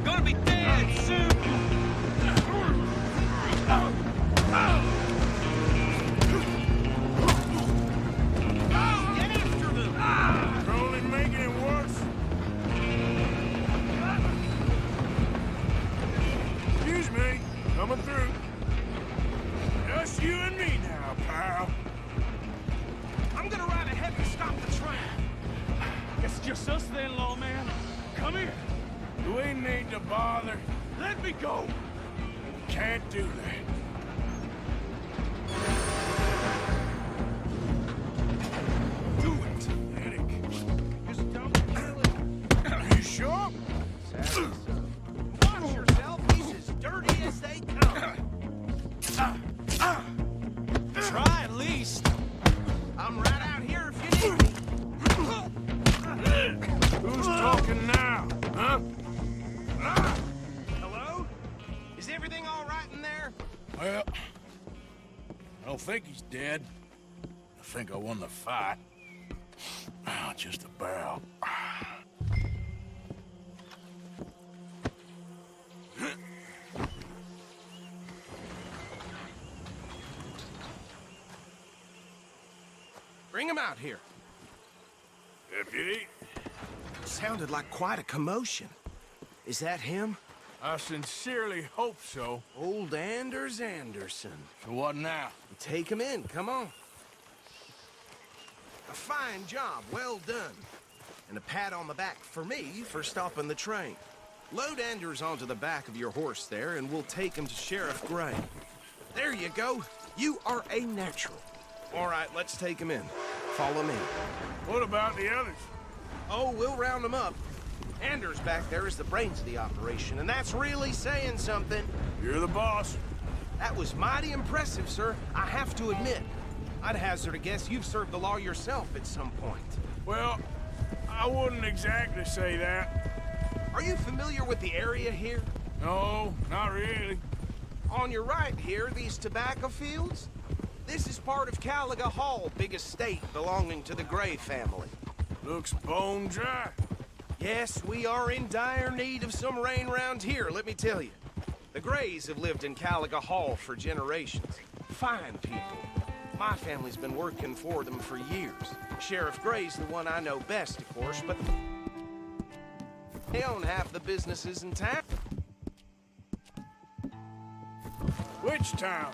Gonna be dead soon! Get after them! You're only making it worse. Excuse me. Coming through. Just you and me now, pal. I'm gonna ride ahead and stop the train. It's just us then, lawman. Come here. Do we need to bother? Let me go. Can't do that. Do it! Eric. Just don't kill it. You sure? Watch yourself. He's as dirty as they come. Try at least. I'm right out here if you need me. Who's talking now? Huh? Hello? Is everything all right in there? Well, I don't think he's dead. I think I won the fight. Just about. Bring him out here. Deputy, Sounded like quite a commotion. Is that him? I sincerely hope so. Old Anders Anderson. So what now? Take him in, come on. A fine job, well done. And a pat on the back for me for stopping the train. Load Anders onto the back of your horse there, and we'll take him to Sheriff Gray. There you go. You are a natural. All right, let's take him in. Follow me. What about the others? Oh, we'll round them up. Anders back there is the brains of the operation, and that's really saying something. You're the boss. That was mighty impressive, sir. I have to admit. I'd hazard a guess you've served the law yourself at some point. Well, I wouldn't exactly say that. Are you familiar with the area here? No, not really. On your right here, these tobacco fields? This is part of Caliga Hall, big estate belonging to the Gray family. Looks bone dry. Yes, we are in dire need of some rain round here, let me tell you. The Grays have lived in Caliga Hall for generations. Fine people. My family's been working for them for years. Sheriff Gray's the one I know best, of course, but they own half the businesses in town. Which town?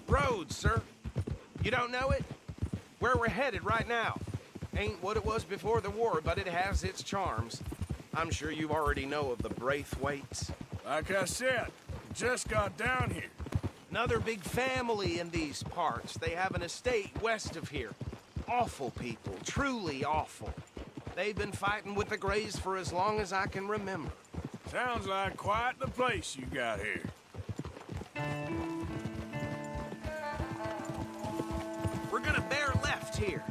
Rhodes, sir. You don't know it? Where we're headed right now. Ain't what it was before the war, but it has its charms. I'm sure you already know of the Braithwaites. Like I said, just got down here. Another big family in these parts. They have an estate west of here. Awful people, truly awful. They've been fighting with the Grays for as long as I can remember. Sounds like quite the place you got here. We're gonna bear left here.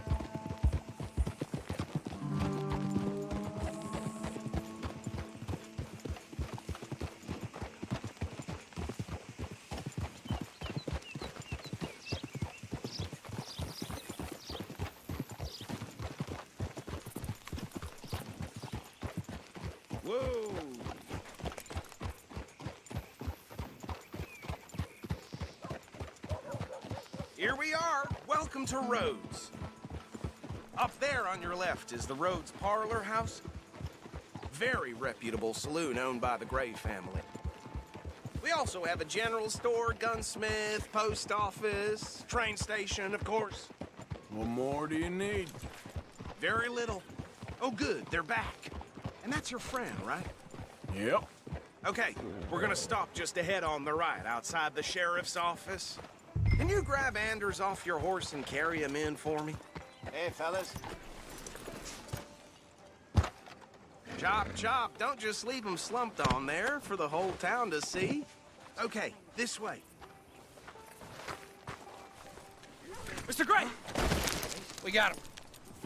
Whoa! Here we are. Welcome to Rhodes. Up there on your left is the Rhodes Parlor House. Very reputable saloon owned by the Gray family. We also have a general store, gunsmith, post office, train station, of course. What more do you need? Very little. Oh, good, they're back. And that's your friend, right? Yep. Okay, we're gonna stop just ahead on the right, outside the sheriff's office. Can you grab Anders off your horse and carry him in for me? Hey, fellas. Chop, chop. Don't just leave him slumped on there for the whole town to see. Okay, this way. Mr. Gray! We got him.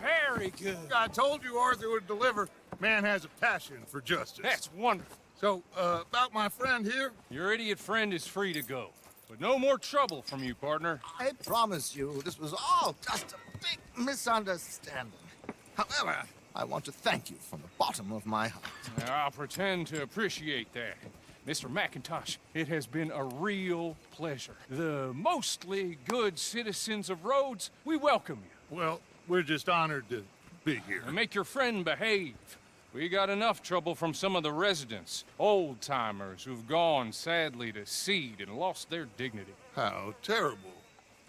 Very good. I told you Arthur would deliver. Man has a passion for justice. That's wonderful. So, about my friend here? Your idiot friend is free to go. But no more trouble from you, partner. I promise you, this was all just a big misunderstanding. However, I want to thank you from the bottom of my heart. I'll pretend to appreciate that. Mr. McIntosh, it has been a real pleasure. The mostly good citizens of Rhodes, we welcome you. Well, we're just honored to be here. And make your friend behave. We got enough trouble from some of the residents, old-timers who've gone, sadly, to seed and lost their dignity. How terrible.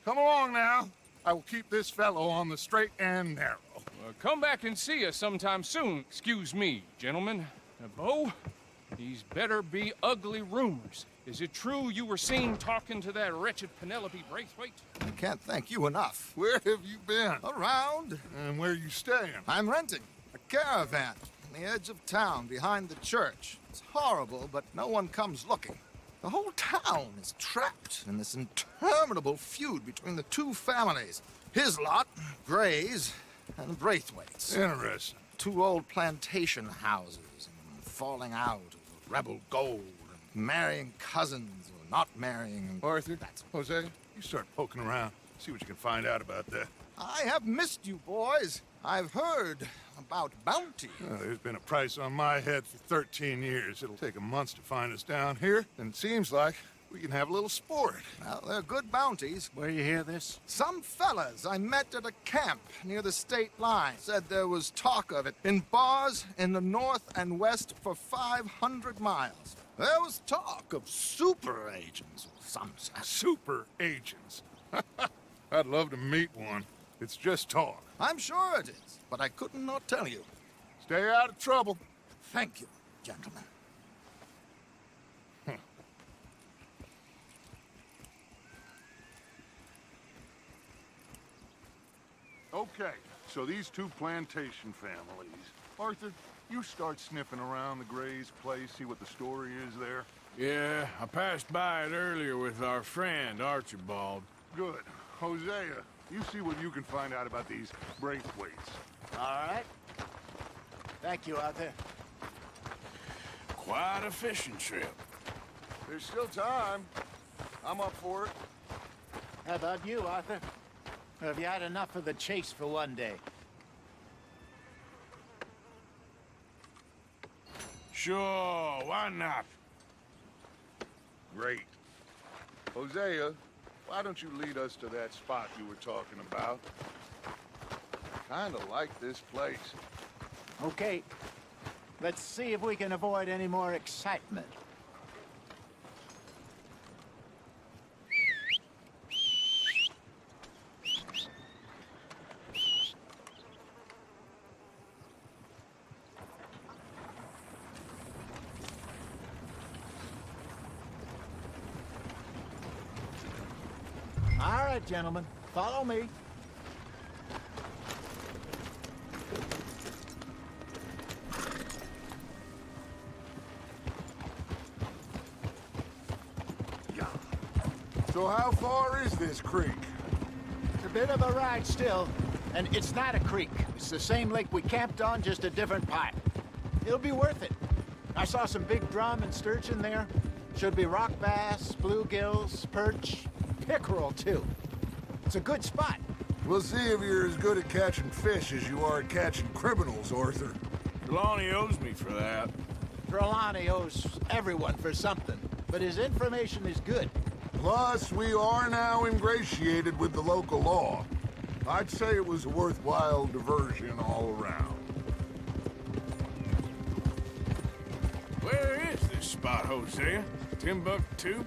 Come along now. I will keep this fellow on the straight and narrow. Come back and see us sometime soon. Excuse me, gentlemen. Bo, these better be ugly rumors. Is it true you were seen talking to that wretched Penelope Braithwaite? I can't thank you enough. Where have you been? Around. And where are you staying? I'm renting a caravan on the edge of town behind the church. It's horrible, but no one comes looking. The whole town is trapped in this interminable feud between the two families. His lot, Gray's, and Braithwaite's. Interesting. Two old plantation houses, and falling out over rebel gold, and marrying cousins or not marrying. Arthur, Jose, you start poking around. See what you can find out about that. I have missed you, boys. I've heard about bounty. There's been a price on my head for 13 years. It'll take 'em months to find us down here, and it seems like we can have a little sport. Well, they're good bounties. Where you hear this? Some fellas I met at a camp near the state line said there was talk of it in bars in the north and west for 500 miles. There was talk of super agents, some said. Super agents. I'd love to meet one. It's just talk. I'm sure it is, but I couldn't not tell you. Stay out of trouble. Thank you, gentlemen. Okay, so these two plantation families. Arthur, you start sniffing around the Gray's place, see what the story is there. Yeah, I passed by it earlier with our friend, Archibald. Good. Hosea, you see what you can find out about these Braithwaites. All right. Thank you, Arthur. Quite a fishing trip. There's still time. I'm up for it. How about you, Arthur? Or have you had enough of the chase for one day? Sure, why not? Great. Hosea, why don't you lead us to that spot you were talking about? Kinda like this place. Okay. Let's see if we can avoid any more excitement. All right, gentlemen, follow me. So how far is this creek? It's a bit of a ride still, and it's not a creek. It's the same lake we camped on, just a different part. It'll be worth it. I saw some big drum and sturgeon there. Should be rock bass, bluegills, perch, pickerel too. It's a good spot. We'll see if you're as good at catching fish as you are at catching criminals, Arthur. Trelawney owes me for that. Trelawney owes everyone for something, but his information is good. Plus, we are now ingratiated with the local law. I'd say it was a worthwhile diversion all around. Where is this spot, Hosea? Timbuktu?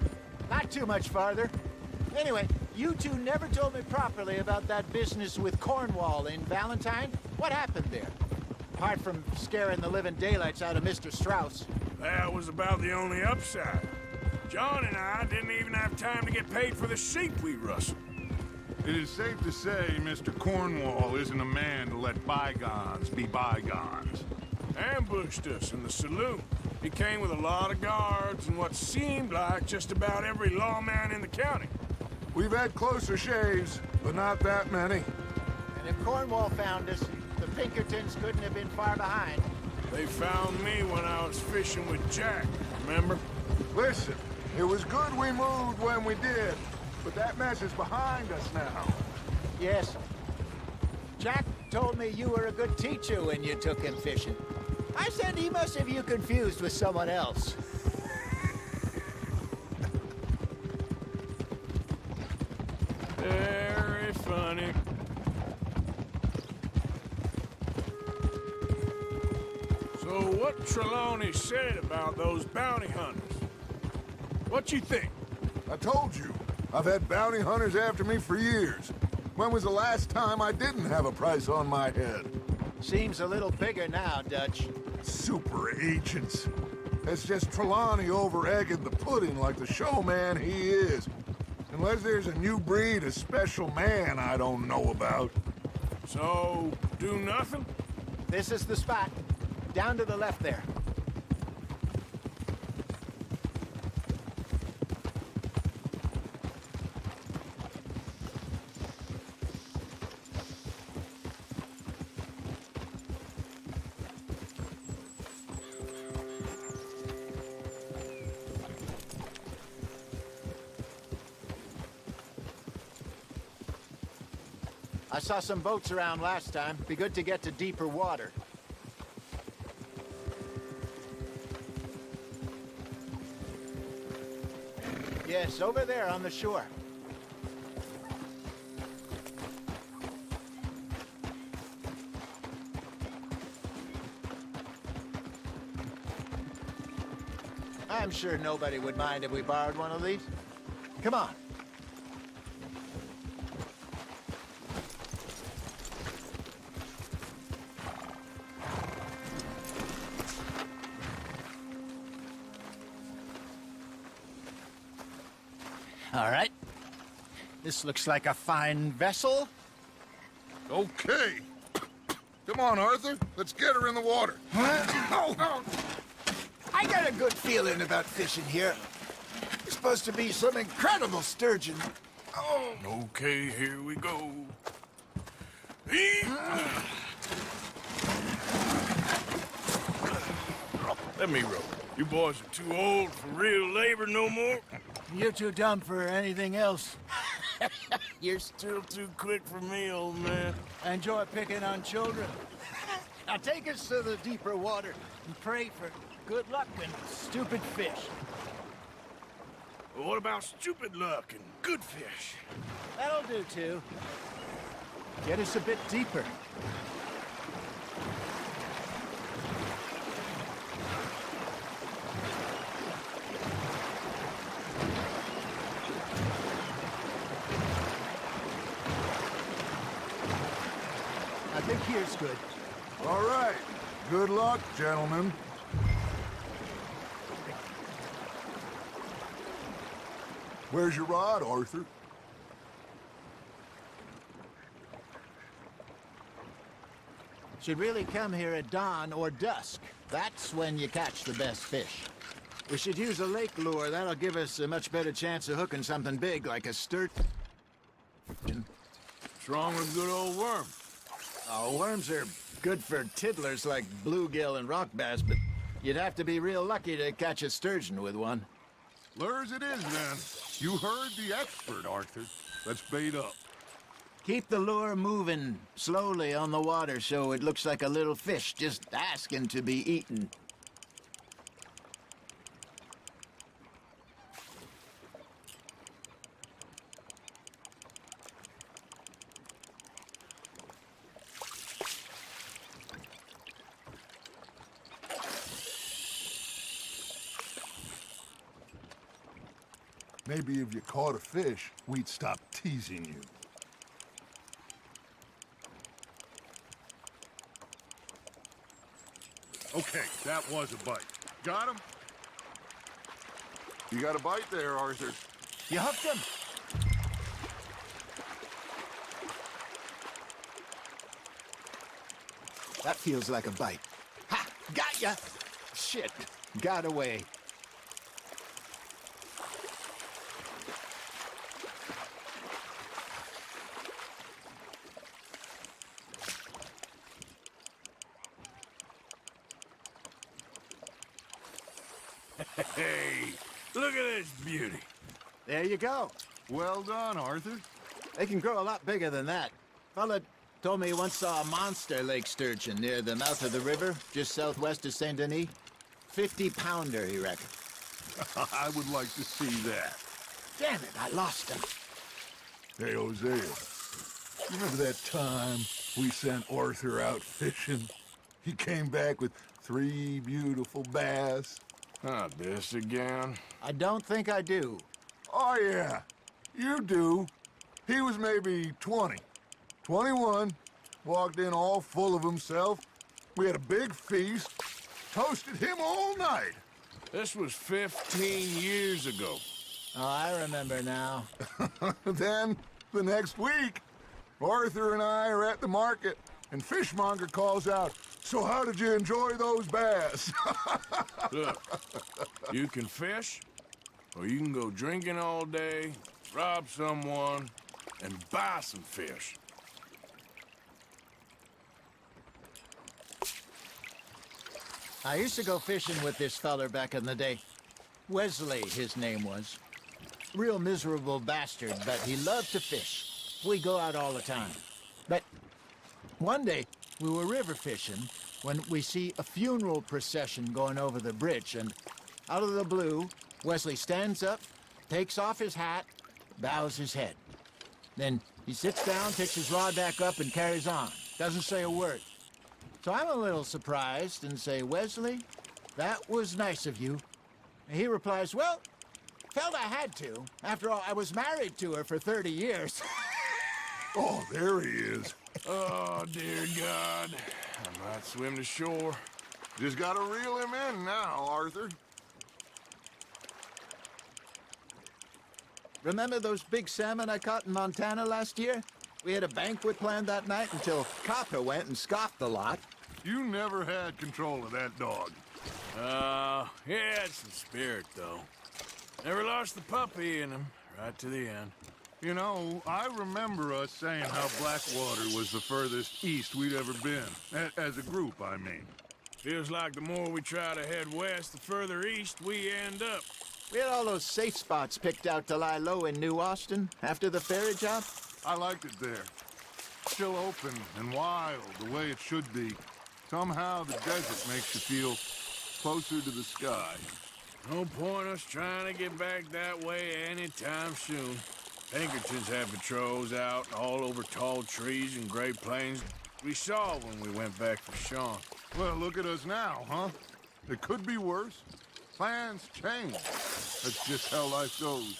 Not too much farther. Anyway, you two never told me properly about that business with Cornwall in Valentine. What happened there? Apart from scaring the living daylights out of Mr. Strauss. That was about the only upside. John and I didn't even have time to get paid for the sheep we rustled. It is safe to say Mr. Cornwall isn't a man to let bygones be bygones. Ambushed us in the saloon. He came with a lot of guards and what seemed like just about every lawman in the county. We've had closer shaves, but not that many. And if Cornwall found us, the Pinkertons couldn't have been far behind. They found me when I was fishing with Jack, remember? Listen, it was good we moved when we did, but that mess is behind us now. Yes. Jack told me you were a good teacher when you took him fishing. I said he must have you confused with someone else. Very funny. So what Trelawney said about those bounty hunters? What you think? I told you, I've had bounty hunters after me for years. When was the last time I didn't have a price on my head? Seems a little bigger now, Dutch. Super agents. It's just Trelawney over-egging the pudding like the showman he is. Unless there's a new breed of special man I don't know about. So, do nothing? This is the spot. Down to the left there. I saw some boats around last time. Be good to get to deeper water. Yes, over there on the shore. I'm sure nobody would mind if we borrowed one of these. Come on. All right. This looks like a fine vessel. Okay. Come on, Arthur. Let's get her in the water. Oh, I got a good feeling about fishing here. There's supposed to be some incredible sturgeon. Oh. Okay, here we go. Let me row. You boys are too old for real labor no more. You're too dumb for anything else. You're still too quick for me, old man. I enjoy picking on children. Now take us to the deeper water and pray for good luck and stupid fish. What about stupid luck and good fish? That'll do, too. Get us a bit deeper. I think here's good. All right. Good luck, gentlemen. Where's your rod, Arthur? Should really come here at dawn or dusk. That's when you catch the best fish. We should use a lake lure. That'll give us a much better chance of hooking something big like a sturgeon. What's wrong with good old worm? Oh, worms are good for tiddlers like bluegill and rock bass, but you'd have to be real lucky to catch a sturgeon with one. Lures it is, then. You heard the expert, Arthur. Let's bait up. Keep the lure moving slowly on the water so it looks like a little fish just asking to be eaten. Maybe if you caught a fish, we'd stop teasing you. Okay, that was a bite. Got him? You got a bite there, Arthur. You hooked him? That feels like a bite. Ha! Got ya! Shit, got away. Hey, look at this beauty. There you go. Well done, Arthur. They can grow a lot bigger than that. Fella told me he once saw a monster lake sturgeon near the mouth of the river, just southwest of Saint Denis. 50-pounder, he reckoned. I would like to see that. Damn it, I lost him. Hey, Hosea. Remember that time we sent Arthur out fishing? He came back with 3 beautiful bass. Not this again. I don't think I do. Oh, yeah. You do. He was maybe 20. 21. Walked in all full of himself. We had a big feast. Toasted him all night. This was 15 years ago. Oh, I remember now. Then, the next week, Arthur and I are at the market, and Fishmonger calls out, "So how did you enjoy those bass?" Look, you can fish, or you can go drinking all day, rob someone, and buy some fish. I used to go fishing with this feller back in the day. Wesley, his name was. Real miserable bastard, but he loved to fish. We go out all the time. But one day, we were river fishing when we see a funeral procession going over the bridge, and out of the blue, Wesley stands up, takes off his hat, bows his head. Then he sits down, picks his rod back up, and carries on. Doesn't say a word. So I'm a little surprised and say, "Wesley, that was nice of you." And he replies, "Well, felt I had to. After all, I was married to her for 30 years. Oh, there he is. Oh, dear God. I might swim to shore. Just gotta reel him in now, Arthur. Remember those big salmon I caught in Montana last year? We had a banquet planned that night until Copper went and scoffed the lot. You never had control of that dog. He had some spirit, though. Never lost the puppy in him, right to the end. You know, I remember us saying how Blackwater was the furthest east we'd ever been. As a group, I mean. Feels like the more we try to head west, the further east we end up. We had all those safe spots picked out to lie low in New Austin after the ferry job. I liked it there. Still open and wild, the way it should be. Somehow the desert makes you feel closer to the sky. No point us trying to get back that way anytime soon. Pinkertons have patrols out all over tall trees and Great Plains. We saw when we went back for Sean. Well, look at us now, huh? It could be worse. Plans change. That's just how life goes.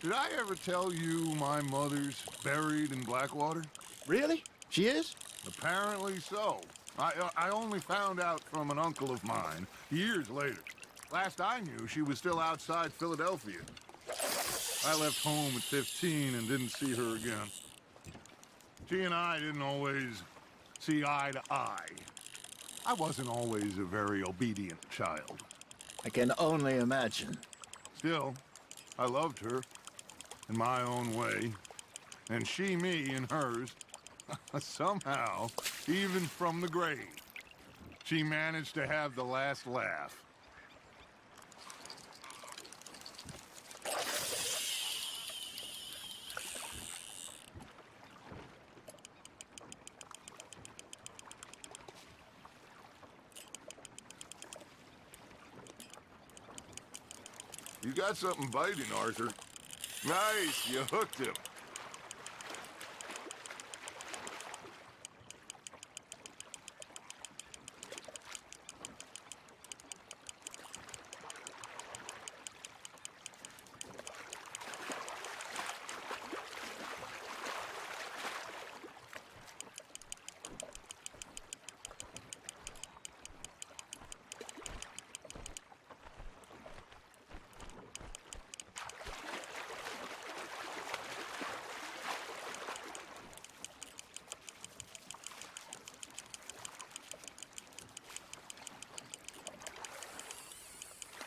Did I ever tell you my mother's buried in Blackwater? Really? She is? Apparently so. I only found out from an uncle of mine years later. Last I knew, she was still outside Philadelphia. I left home at 15 and didn't see her again. She and I didn't always see eye to eye. I wasn't always a very obedient child. I can only imagine. Still, I loved her in my own way, and she me in hers. Somehow, even from the grave, she managed to have the last laugh. You got something biting, Arthur. Nice, you hooked him.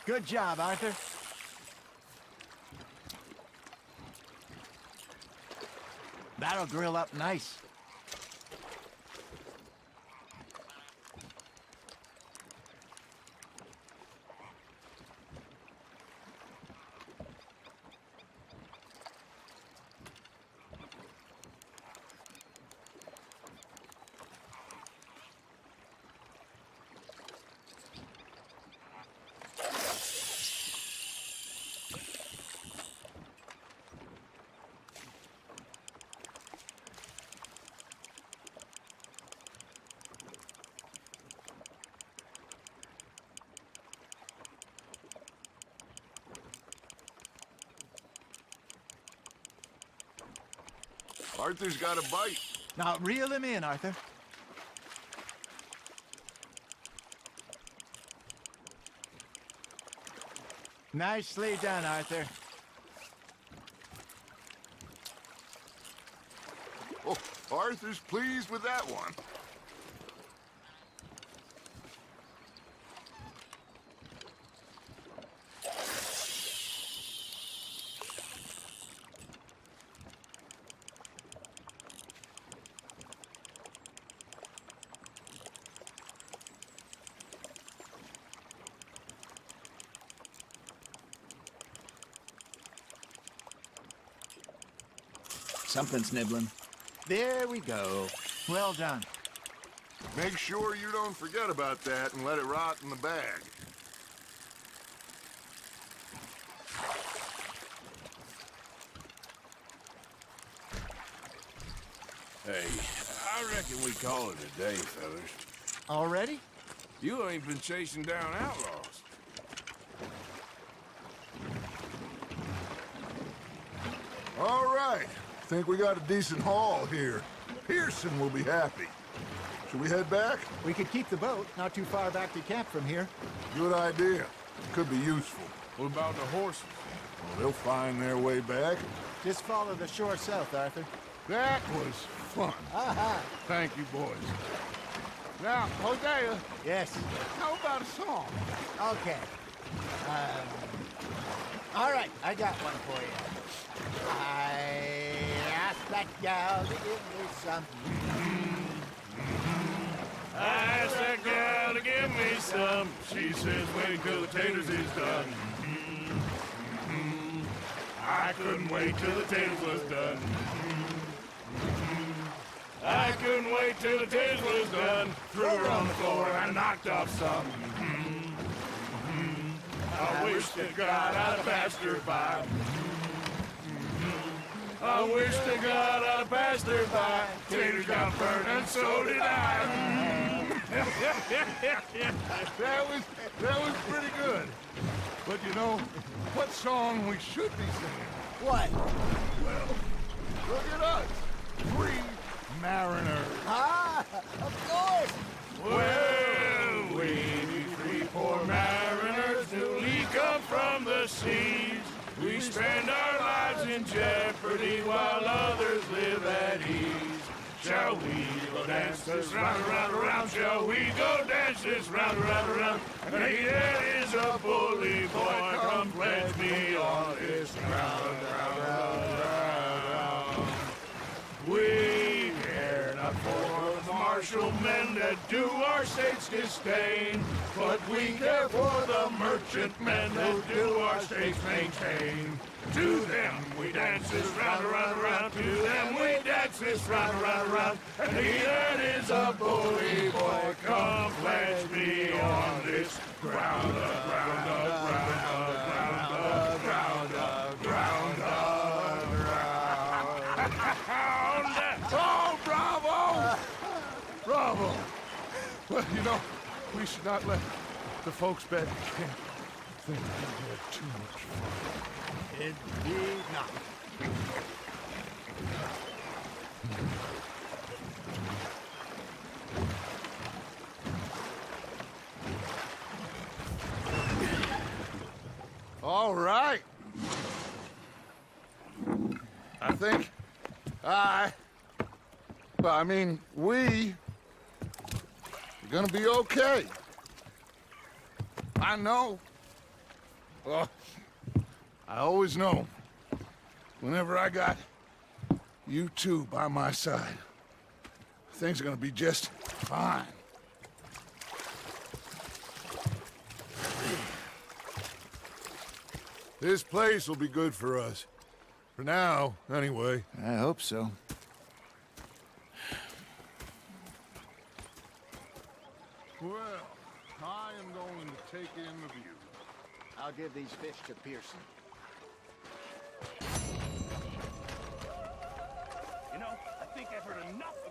Good job, Arthur. That'll grill up nice. Arthur's got a bite. Now reel him in, Arthur. Nicely done, Arthur. Oh, Arthur's pleased with that one. Something's nibbling. There we go. Well done. Make sure you don't forget about that and let it rot in the bag. Hey, I reckon we call it a day, fellas. Already? You ain't been chasing down outlaws. All right. Think we got a decent haul here. Pearson will be happy. Should we head back? We could keep the boat not too far back to camp from here. Good idea. Could be useful. What about the horses? Well, they'll find their way back. Just follow the shore south, Arthur. That was fun. Aha! Thank you, boys. Now, Hosea. Yes. How about a song? Okay. All right, I got one for you. I asked that gal to give me some. I asked that gal to give me some. She says wait till the taters is done. I couldn't wait till the taters was done. I couldn't wait till the taste was done. Threw her on the floor and I knocked off some. I wish to God I'd have passed her by. I wish to God I'd have passed her by. Taters got burned and so did I. that was pretty good. But you know, what song we should be singing? What? Well, look at us. 3 mariners. Ah, of course. Well, we be 3 poor mariners newly come from the seas. We spend our lives in jeopardy while others live at ease. Shall we go dance this round, around, around? Shall we go dance this round, around, around? And he that is a bully boy, come pledge me on this ground, ground. We care not for the martial men that do our state's disdain, but we care for the merchant men that do our state's maintain. To them we dance this round, around, around. To them we dance this round, around, around. And he that is a bully boy, come pledge me on this ground, ground, ground, ground, ground, ground, ground. Oh, bravo! Bravo! Well, you know, we should not let the folks back at camp think we had too much fun. Indeed not. All right. I think we are gonna be okay. I know. Well, I always know whenever I got you two by my side, things are gonna be just fine. This place will be good for us. For now, anyway. I hope so. Well, I am going to take in the view. I'll give these fish to Pearson. You know, I think I've heard enough